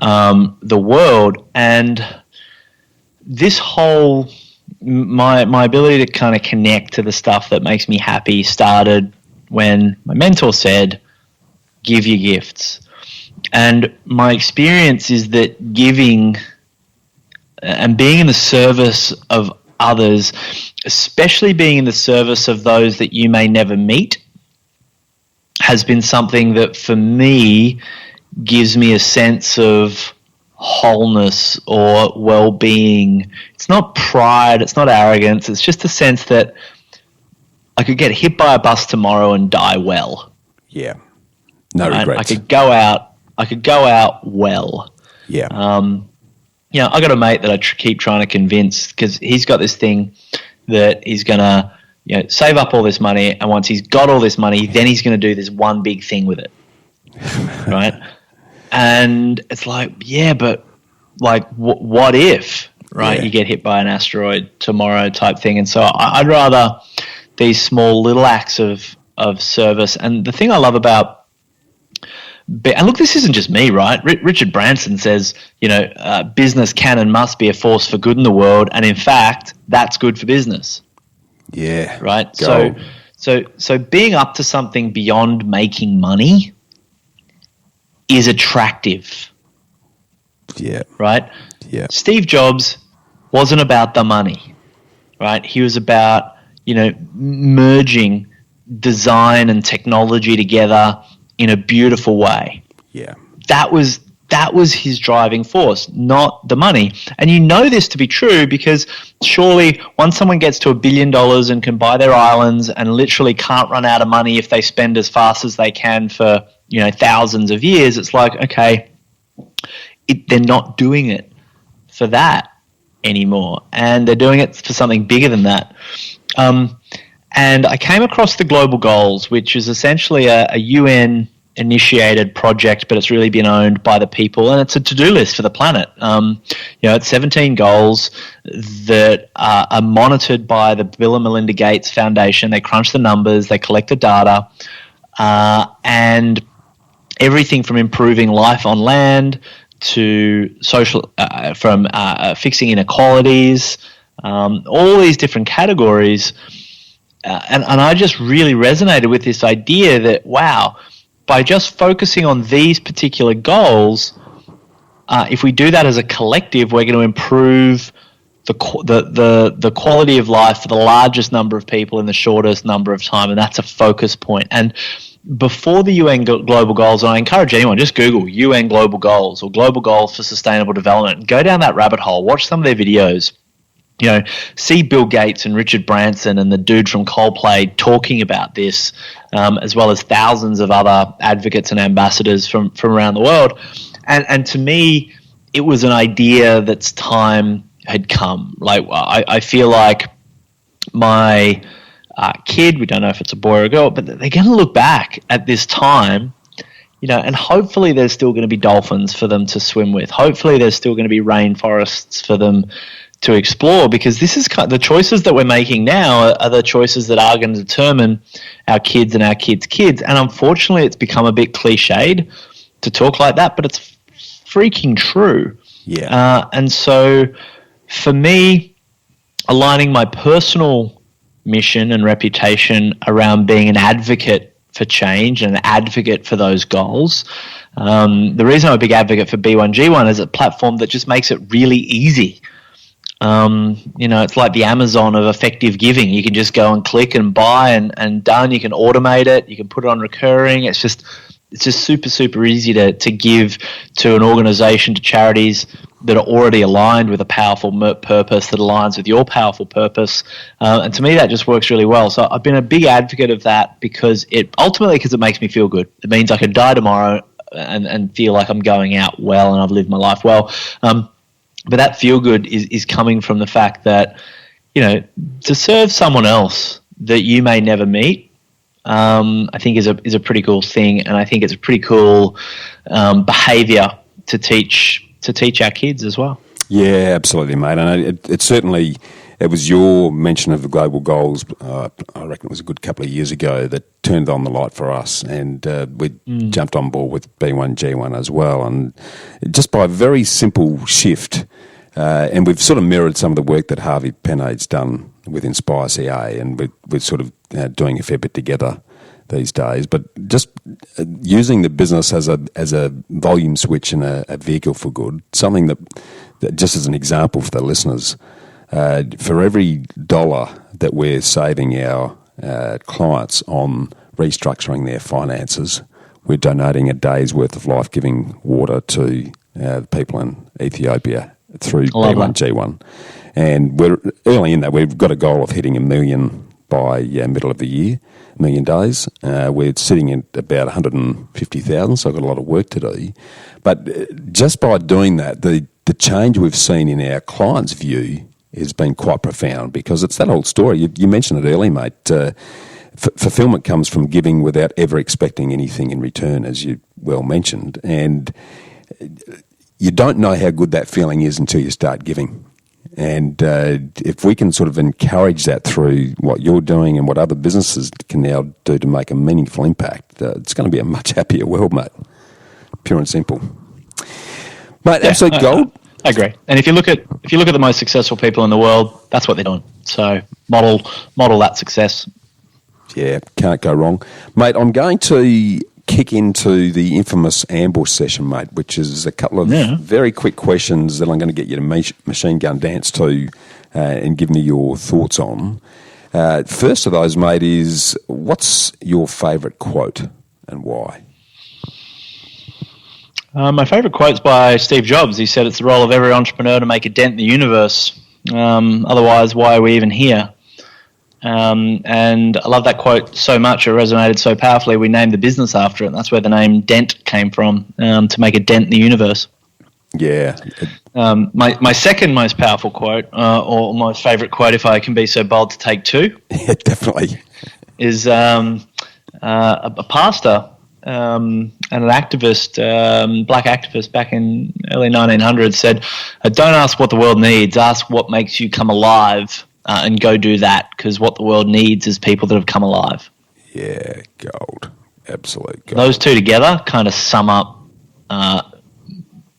[SPEAKER 1] the world. And this whole my ability to kind of connect to the stuff that makes me happy started when my mentor said, "Give your gifts." And my experience is that giving and being in the service of others, especially being in the service of those that you may never meet, has been something that for me gives me a sense of wholeness or well-being. It's not pride, it's not arrogance, it's just a sense that I could get hit by a bus tomorrow and die well.
[SPEAKER 2] Yeah. No regrets.
[SPEAKER 1] I could go out well.
[SPEAKER 2] Yeah.
[SPEAKER 1] I got a mate that I keep trying to convince, because he's got this thing that he's going to save up all this money, and once he's got all this money, then he's going to do this one big thing with it. Right? And it's like, yeah, but like, what if, right? Yeah. You get hit by an asteroid tomorrow type thing. And so I'd rather these small little acts of service. And the thing I love about, and look, this isn't just me, right? Richard Branson says, business can and must be a force for good in the world. And in fact, that's good for business.
[SPEAKER 2] Yeah.
[SPEAKER 1] Right.
[SPEAKER 2] Go.
[SPEAKER 1] So being up to something beyond making money is attractive.
[SPEAKER 2] Yeah.
[SPEAKER 1] Right?
[SPEAKER 2] Yeah.
[SPEAKER 1] Steve Jobs wasn't about the money, right? He was about, merging design and technology together in a beautiful way.
[SPEAKER 2] Yeah.
[SPEAKER 1] That was his driving force, not the money. And you know this to be true because surely once someone gets to $1 billion and can buy their islands and literally can't run out of money if they spend as fast as they can for thousands of years, it's like, okay, they're not doing it for that anymore, and they're doing it for something bigger than that. And I came across the Global Goals, which is essentially a UN initiated project, but it's really been owned by the people, and it's a to-do list for the planet. It's 17 goals that are monitored by the Bill and Melinda Gates Foundation. They crunch the numbers, they collect the data, and everything from improving life on land to social, from fixing inequalities, all these different categories. And I just really resonated with this idea that, wow, by just focusing on these particular goals, if we do that as a collective, we're going to improve the quality of life for the largest number of people in the shortest number of time, and that's a focus point. And before the UN Global Goals, and I encourage anyone, just Google UN Global Goals or Global Goals for Sustainable Development. Go down that rabbit hole, watch some of their videos. See Bill Gates and Richard Branson and the dude from Coldplay talking about this, as well as thousands of other advocates and ambassadors from around the world. And to me, it was an idea that's time had come. Like, I feel like my kid, we don't know if it's a boy or a girl, but they're going to look back at this time, and hopefully there's still going to be dolphins for them to swim with. Hopefully there's still going to be rainforests for them to explore, because this is the choices that we're making now are the choices that are going to determine our kids and our kids' kids. And unfortunately, it's become a bit cliched to talk like that, but it's freaking true.
[SPEAKER 2] Yeah.
[SPEAKER 1] And so for me, aligning my personal mission and reputation around being an advocate for change and an advocate for those goals. The reason I'm a big advocate for B1G1 is a platform that just makes it really easy. It's like the Amazon of effective giving. You can just go and click and buy and done. You can automate it. You can put it on recurring. It's just super, super easy to give to an organization, to charities that are already aligned with a powerful purpose that aligns with your powerful purpose. And to me, that just works really well. So I've been a big advocate of that because it makes me feel good. It means I could die tomorrow and feel like I'm going out well and I've lived my life well. But that feel good is coming from the fact that, to serve someone else that you may never meet, I think is a pretty cool thing, and I think it's a pretty cool behavior to teach our kids as well.
[SPEAKER 2] Yeah, absolutely, mate. And it certainly, it was your mention of the global goals, I reckon it was a good couple of years ago, that turned on the light for us. And we jumped on board with B1G1 as well. And just by a very simple shift, and we've sort of mirrored some of the work that Harvey Pennade's done with Inspire CA, and we're sort of doing a fair bit together these days. But just using the business as a volume switch and a vehicle for good, something that just as an example for the listeners, for every dollar that we're saving our clients on restructuring their finances, we're donating a day's worth of life-giving water to the people in Ethiopia through B1G1. And we're early in that. We've got a goal of hitting 1 million by middle of the year, 1 million days. We're sitting at about 150,000, so I've got a lot of work to do. But just by doing that, the change we've seen in our clients' view has been quite profound, because it's that old story. You mentioned it earlier, mate. Fulfillment comes from giving without ever expecting anything in return, as you well mentioned. And you don't know how good that feeling is until you start giving. And if we can sort of encourage that through what you're doing and what other businesses can now do to make a meaningful impact, it's going to be a much happier world, mate. Pure and simple. Mate, absolute gold.
[SPEAKER 1] I agree. And if you look at the most successful people in the world, that's what they're doing. So model that success.
[SPEAKER 2] Yeah, can't go wrong. Mate, I'm going to kick into the infamous ambush session, mate, which is a couple of very quick questions that I'm going to get you to machine gun dance to and give me your thoughts on. First of those, mate, is what's your favourite quote and why?
[SPEAKER 1] My favourite quote's by Steve Jobs. He said, "It's the role of every entrepreneur to make a dent in the universe. Otherwise, why are we even here?" And I love that quote so much. It resonated so powerfully. We named the business after it. And that's where the name Dent came from, to make a dent in the universe.
[SPEAKER 2] Yeah.
[SPEAKER 1] My second most powerful quote, or most favourite quote, if I can be so bold to take two,
[SPEAKER 2] yeah, definitely,
[SPEAKER 1] is a pastor and an activist, black activist back in early 1900s said, "Don't ask what the world needs, ask what makes you come alive, and go do that, because what the world needs is people that have come alive."
[SPEAKER 2] Yeah, gold. Absolute gold.
[SPEAKER 1] Those two together kind of sum up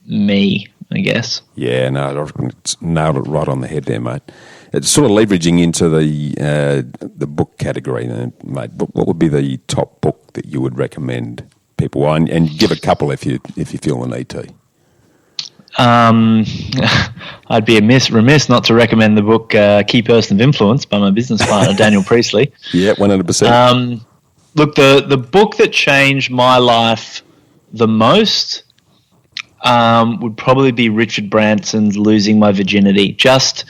[SPEAKER 1] me, I guess.
[SPEAKER 2] Yeah, no, it's nailed it right on the head there, mate. It's sort of leveraging into the book category, mate. What would be the top book that you would recommend people? And give a couple if you feel the need to.
[SPEAKER 1] I'd be remiss not to recommend the book Key Person of Influence by my business partner, Daniel Priestley.
[SPEAKER 2] Yeah, 100%.
[SPEAKER 1] Look, the book that changed my life the most would probably be Richard Branson's Losing My Virginity. Just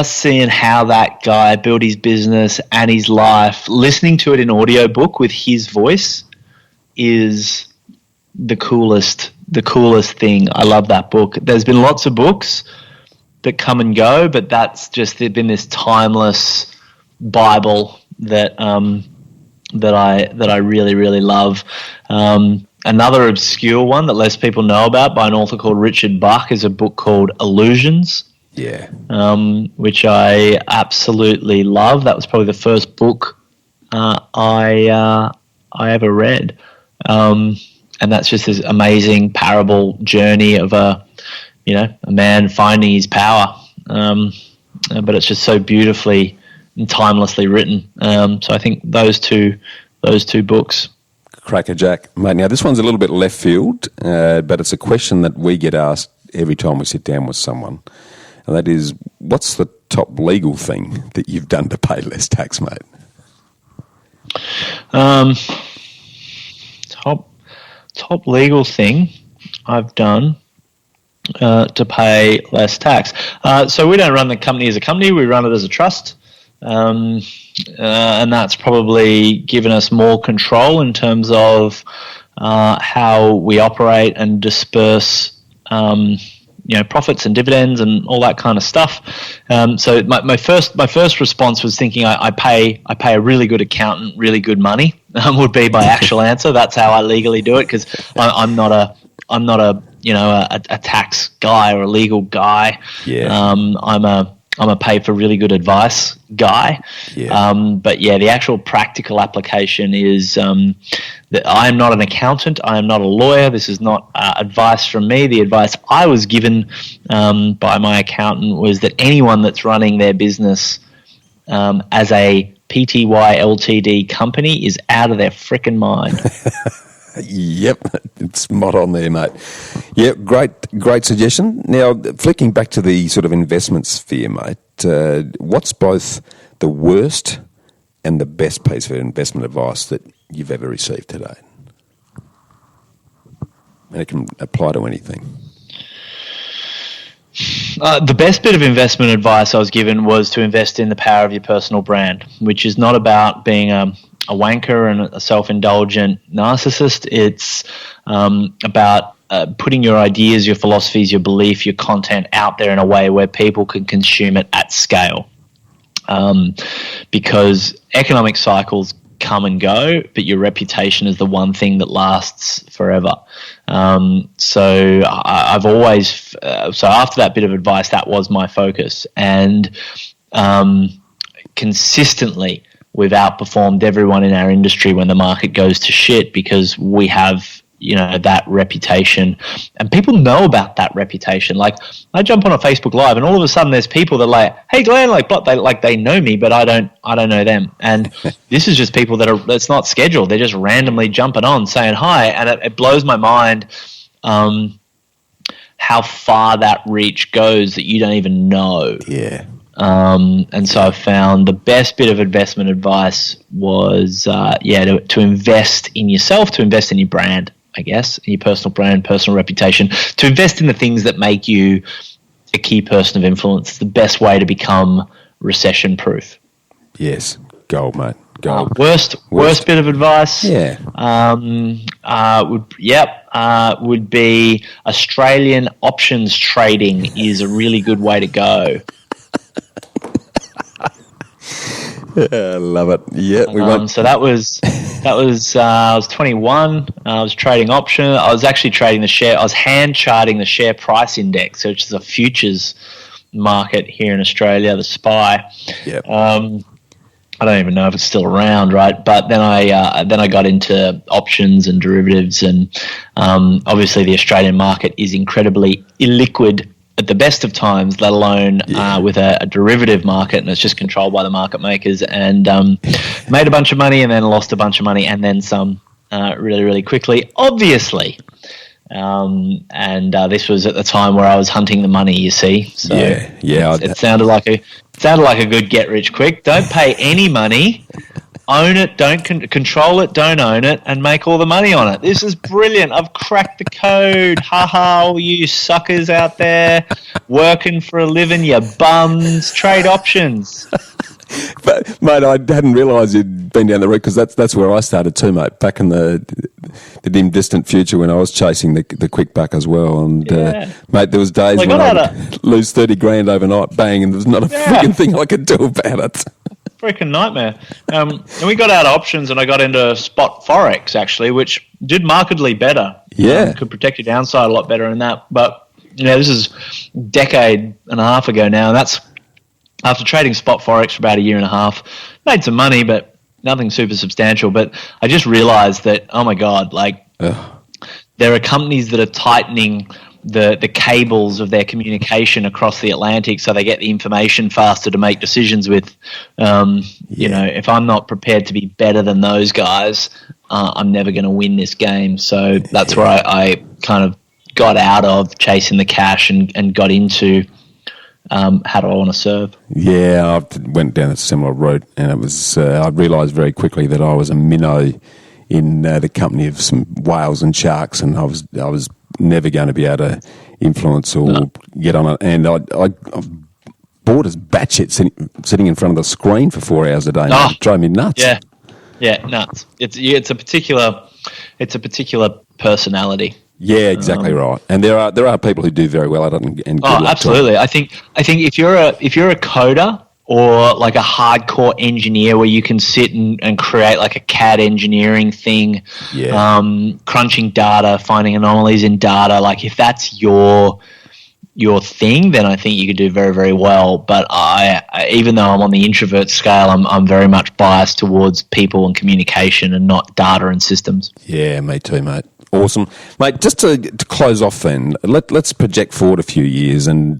[SPEAKER 1] seeing how that guy built his business and his life, listening to it in audiobook with his voice is the coolest thing. I love that book. There's been lots of books that come and go, but that's just been this timeless Bible that I really, really love. Another obscure one that less people know about by an author called Richard Bach is a book called Illusions.
[SPEAKER 2] Yeah.
[SPEAKER 1] Which I absolutely love. That was probably the first book I ever read. And that's just this amazing parable journey of a man finding his power. But it's just so beautifully and timelessly written. So I think those two books.
[SPEAKER 2] Crackerjack, mate. Now this one's a little bit left field, but it's a question that we get asked every time we sit down with someone. And that is, what's the top legal thing that you've done to pay less tax, mate?
[SPEAKER 1] Top legal thing I've done to pay less tax. So we don't run the company as a company. We run it as a trust. And that's probably given us more control in terms of how we operate and disperse profits and dividends and all that kind of stuff. So my first response was thinking I pay a really good accountant really good money would be my actual answer. That's how I legally do it, because I'm not a tax guy or a legal guy.
[SPEAKER 2] Yeah.
[SPEAKER 1] I'm a pay for really good advice guy.
[SPEAKER 2] Yeah.
[SPEAKER 1] But the actual practical application is that I am not an accountant. I am not a lawyer. This is not advice from me. The advice I was given by my accountant was that anyone that's running their business as a PTY Ltd company is out of their frickin' mind.
[SPEAKER 2] Yep, it's spot on there, mate. Yep, great suggestion. Now, flicking back to the sort of investment sphere, mate, what's both the worst and the best piece of investment advice that you've ever received today? And it can apply to anything.
[SPEAKER 1] The best bit of investment advice I was given was to invest in the power of your personal brand, which is not about being a wanker and a self-indulgent narcissist. It's about putting your ideas, your philosophies, your belief, your content out there in a way where people can consume it at scale. Because economic cycles come and go, but your reputation is the one thing that lasts forever. So I've always, so after that bit of advice, that was my focus. And consistently, we've outperformed everyone in our industry when the market goes to shit because we have, that reputation, and people know about that reputation. Like, I jump on a Facebook Live, and all of a sudden, there's people that are like, "Hey, Glenn," they know me, but I don't know them. And this is just people it's not scheduled; they're just randomly jumping on, saying hi, and it blows my mind how far that reach goes that you don't even know.
[SPEAKER 2] Yeah.
[SPEAKER 1] And so I found the best bit of investment advice was, to invest in yourself, to invest in your brand, I guess, in your personal brand, personal reputation, to invest in the things that make you a key person of influence. It's the best way to become recession-proof.
[SPEAKER 2] Yes, gold, mate, gold.
[SPEAKER 1] Worst bit of advice?
[SPEAKER 2] Yeah.
[SPEAKER 1] Would be Australian options trading is a really good way to go.
[SPEAKER 2] I love it. Yeah,
[SPEAKER 1] so that was I was 21. I was trading option. I was actually trading the share. I was hand charting the share price index, which is a futures market here in Australia, the SPY.
[SPEAKER 2] Yep.
[SPEAKER 1] I don't even know if it's still around, right? But then I got into options and derivatives, and obviously the Australian market is incredibly illiquid at the best of times, let alone with a derivative market, and it's just controlled by the market makers, and made a bunch of money and then lost a bunch of money and then some really, really quickly, obviously. This was at the time where I was hunting the money, you see. So it sounded like a good get rich quick. Don't pay any money. Own it, don't control it, don't own it, and make all the money on it. This is brilliant. I've cracked the code. Ha ha, all you suckers out there working for a living, you bums. Trade options.
[SPEAKER 2] But, mate, I hadn't realised you'd been down the route, because that's where I started too, mate, back in the dim, distant future when I was chasing the quick buck as well. And, mate, there was days when I would lose 30 grand overnight, bang, and there was not a freaking thing I could do about it.
[SPEAKER 1] Freaking nightmare. And we got out of options, and I got into spot forex, actually, which did markedly better.
[SPEAKER 2] Yeah.
[SPEAKER 1] Could protect your downside a lot better in that. But, this is a decade and a half ago now, and that's after trading spot forex for about a year and a half. Made some money, but nothing super substantial. But I just realized that, oh my God, there are companies that are tightening the cables of their communication across the Atlantic so they get the information faster to make decisions with. If I'm not prepared to be better than those guys, I'm never going to win this game. So that's where I kind of got out of chasing the cash and got into how do I want to serve. Yeah,
[SPEAKER 2] I went down a similar route, and it was I realised very quickly that I was a minnow in the company of some whales and sharks, and I was never going to be able to influence or get on it. And I bored as batshit sitting in front of the screen for 4 hours a day. It drove me nuts.
[SPEAKER 1] Yeah, nuts. It's a particular personality.
[SPEAKER 2] Yeah, exactly right. And there are people who do very well at it. And
[SPEAKER 1] absolutely. I think if you're a coder or like a hardcore engineer where you can sit and create like a CAD engineering thing, crunching data, finding anomalies in data. Like if that's your thing, then I think you could do very, very well. But I even though I'm on the introvert scale, I'm very much biased towards people and communication and not data and systems.
[SPEAKER 2] Yeah, me too, mate. Awesome. Mate, just to close off then, let's project forward a few years and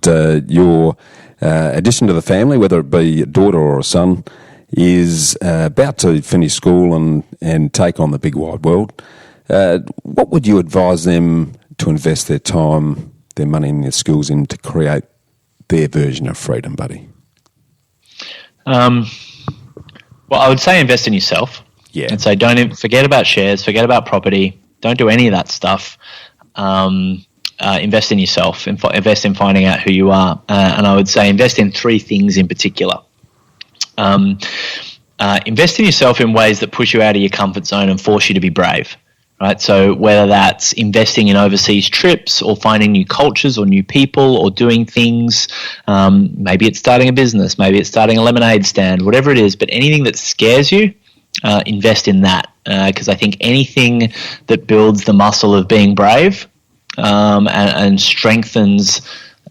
[SPEAKER 2] your addition to the family, whether it be a daughter or a son, is about to finish school and take on the big wide world. What would you advise them to invest their time, their money and their skills in to create their version of freedom, buddy?
[SPEAKER 1] Well, I would say invest in yourself.
[SPEAKER 2] Yeah.
[SPEAKER 1] And say don't forget about shares, forget about property. Don't do any of that stuff. Invest in yourself. Invest in finding out who you are. And I would say invest in three things in particular. Invest in yourself in ways that push you out of your comfort zone and force you to be brave. Right? So whether that's investing in overseas trips or finding new cultures or new people or doing things, maybe it's starting a business, maybe it's starting a lemonade stand, whatever it is, but anything that scares you, invest in that. Because I think anything that builds the muscle of being brave and strengthens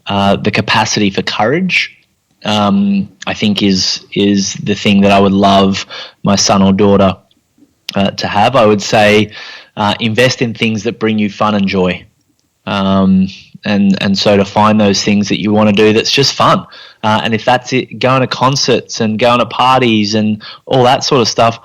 [SPEAKER 1] the capacity for courage, I think is the thing that I would love my son or daughter to have. I would say invest in things that bring you fun and joy. And so to find those things that you want to do that's just fun. And if that's it, going to concerts and going to parties and all that sort of stuff,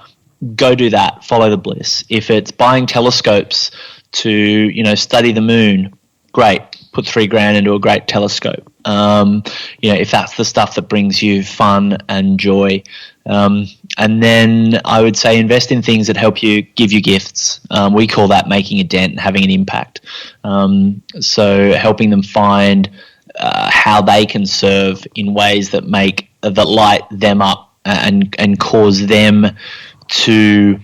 [SPEAKER 1] go do that. Follow the bliss. If it's buying telescopes to, study the moon, great. Put $3,000 into a great telescope. If that's the stuff that brings you fun and joy. And then I would say invest in things that help you, give you gifts. We call that making a dent and having an impact. So helping them find how they can serve in ways that light them up and cause them to,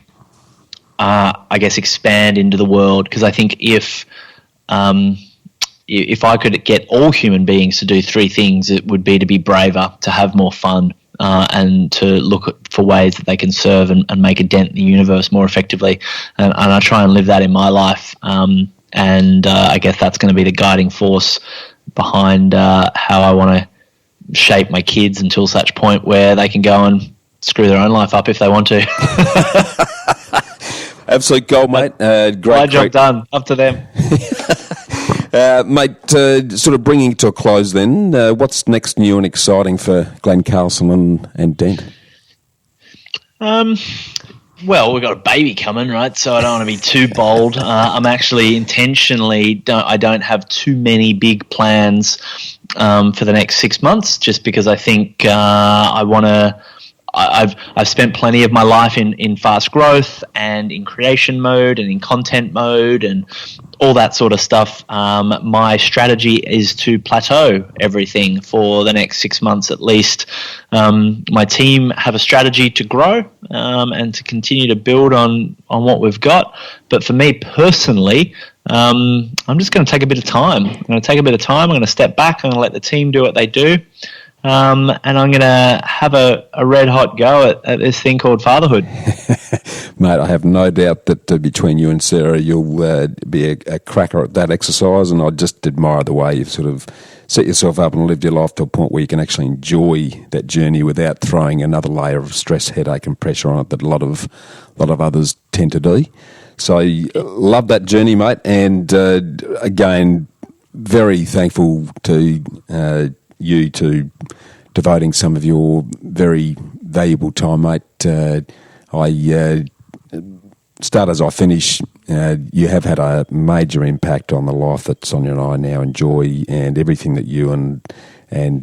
[SPEAKER 1] expand into the world. Because I think if I could get all human beings to do three things, it would be to be braver, to have more fun, and to look for ways that they can serve and make a dent in the universe more effectively. And I try and live that in my life. I guess that's going to be the guiding force behind how I want to shape my kids until such point where they can go and screw their own life up if they want to.
[SPEAKER 2] Absolute gold, mate. Great.
[SPEAKER 1] My job done. Up to them.
[SPEAKER 2] Mate, sort of bringing it to a close then, what's next new and exciting for Glen Carlson and Dent?
[SPEAKER 1] Well, we've got a baby coming, right? So I don't want to be too bold. I'm actually intentionally I don't have too many big plans for the next 6 months, just because I think I want to. I've spent plenty of my life in fast growth and in creation mode and in content mode and all that sort of stuff. My strategy is to plateau everything for the next 6 months at least. My team have a strategy to grow and to continue to build on what we've got. But for me personally, I'm just going to take a bit of time. I'm going to step back. I'm going to let the team do what they do. And I'm going to have a red hot go at this thing called fatherhood.
[SPEAKER 2] Mate, I have no doubt that between you and Sarah, you'll be a cracker at that exercise, and I just admire the way you've sort of set yourself up and lived your life to a point where you can actually enjoy that journey without throwing another layer of stress, headache and pressure on it that a lot of others tend to do. So love that journey, mate, and again, very thankful to you to devoting some of your very valuable time, mate. I start as I finish. You have had a major impact on the life that Sonia and I now enjoy, and everything that you and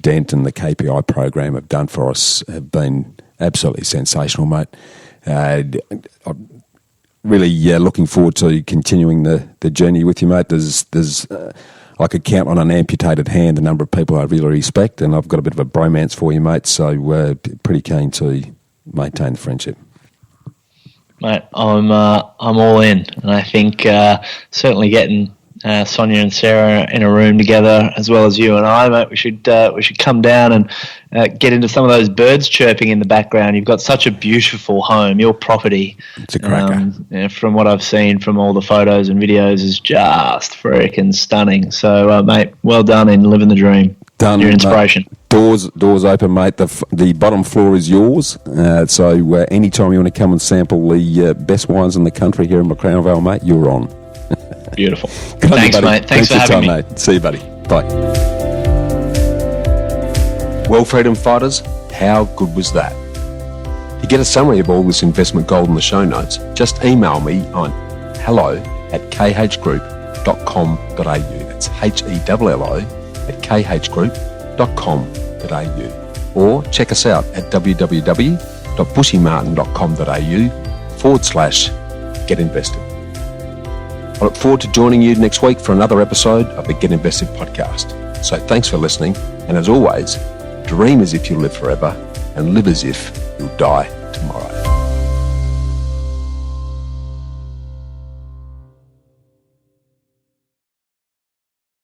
[SPEAKER 2] Dent and the KPI program have done for us have been absolutely sensational, mate. I'm really looking forward to continuing the journey with you, mate. There's I could count on an amputated hand the number of people I really respect, and I've got a bit of a bromance for you, mate, so pretty keen to maintain the friendship. Mate,
[SPEAKER 1] I'm all in, and I think certainly getting Sonia and Sarah in a room together, as well as you and I, mate. We should come down and get into some of those birds chirping in the background. You've got such a beautiful home. Your property,
[SPEAKER 2] it's a cracker.
[SPEAKER 1] From what I've seen from all the photos and videos, is just freaking stunning. So, mate, well done in living the dream.
[SPEAKER 2] Done.
[SPEAKER 1] Your inspiration.
[SPEAKER 2] Doors open, mate. The bottom floor is yours. So anytime you want to come and sample the best wines in the country here in McCrown Vale, mate, you're on.
[SPEAKER 1] Beautiful. Thanks, mate. Thanks for having me. Mate.
[SPEAKER 2] See you, buddy. Bye. Well, freedom fighters, how good was that? To get a summary of all this investment gold in the show notes, just email me on hello@khgroup.com.au. That's HELLO@khgroup.com.au. Or check us out at www.bushymartin.com.au/get-invested. I look forward to joining you next week for another episode of the Get Invested podcast. So thanks for listening, and as always, dream as if you live forever and live as if you'll die tomorrow.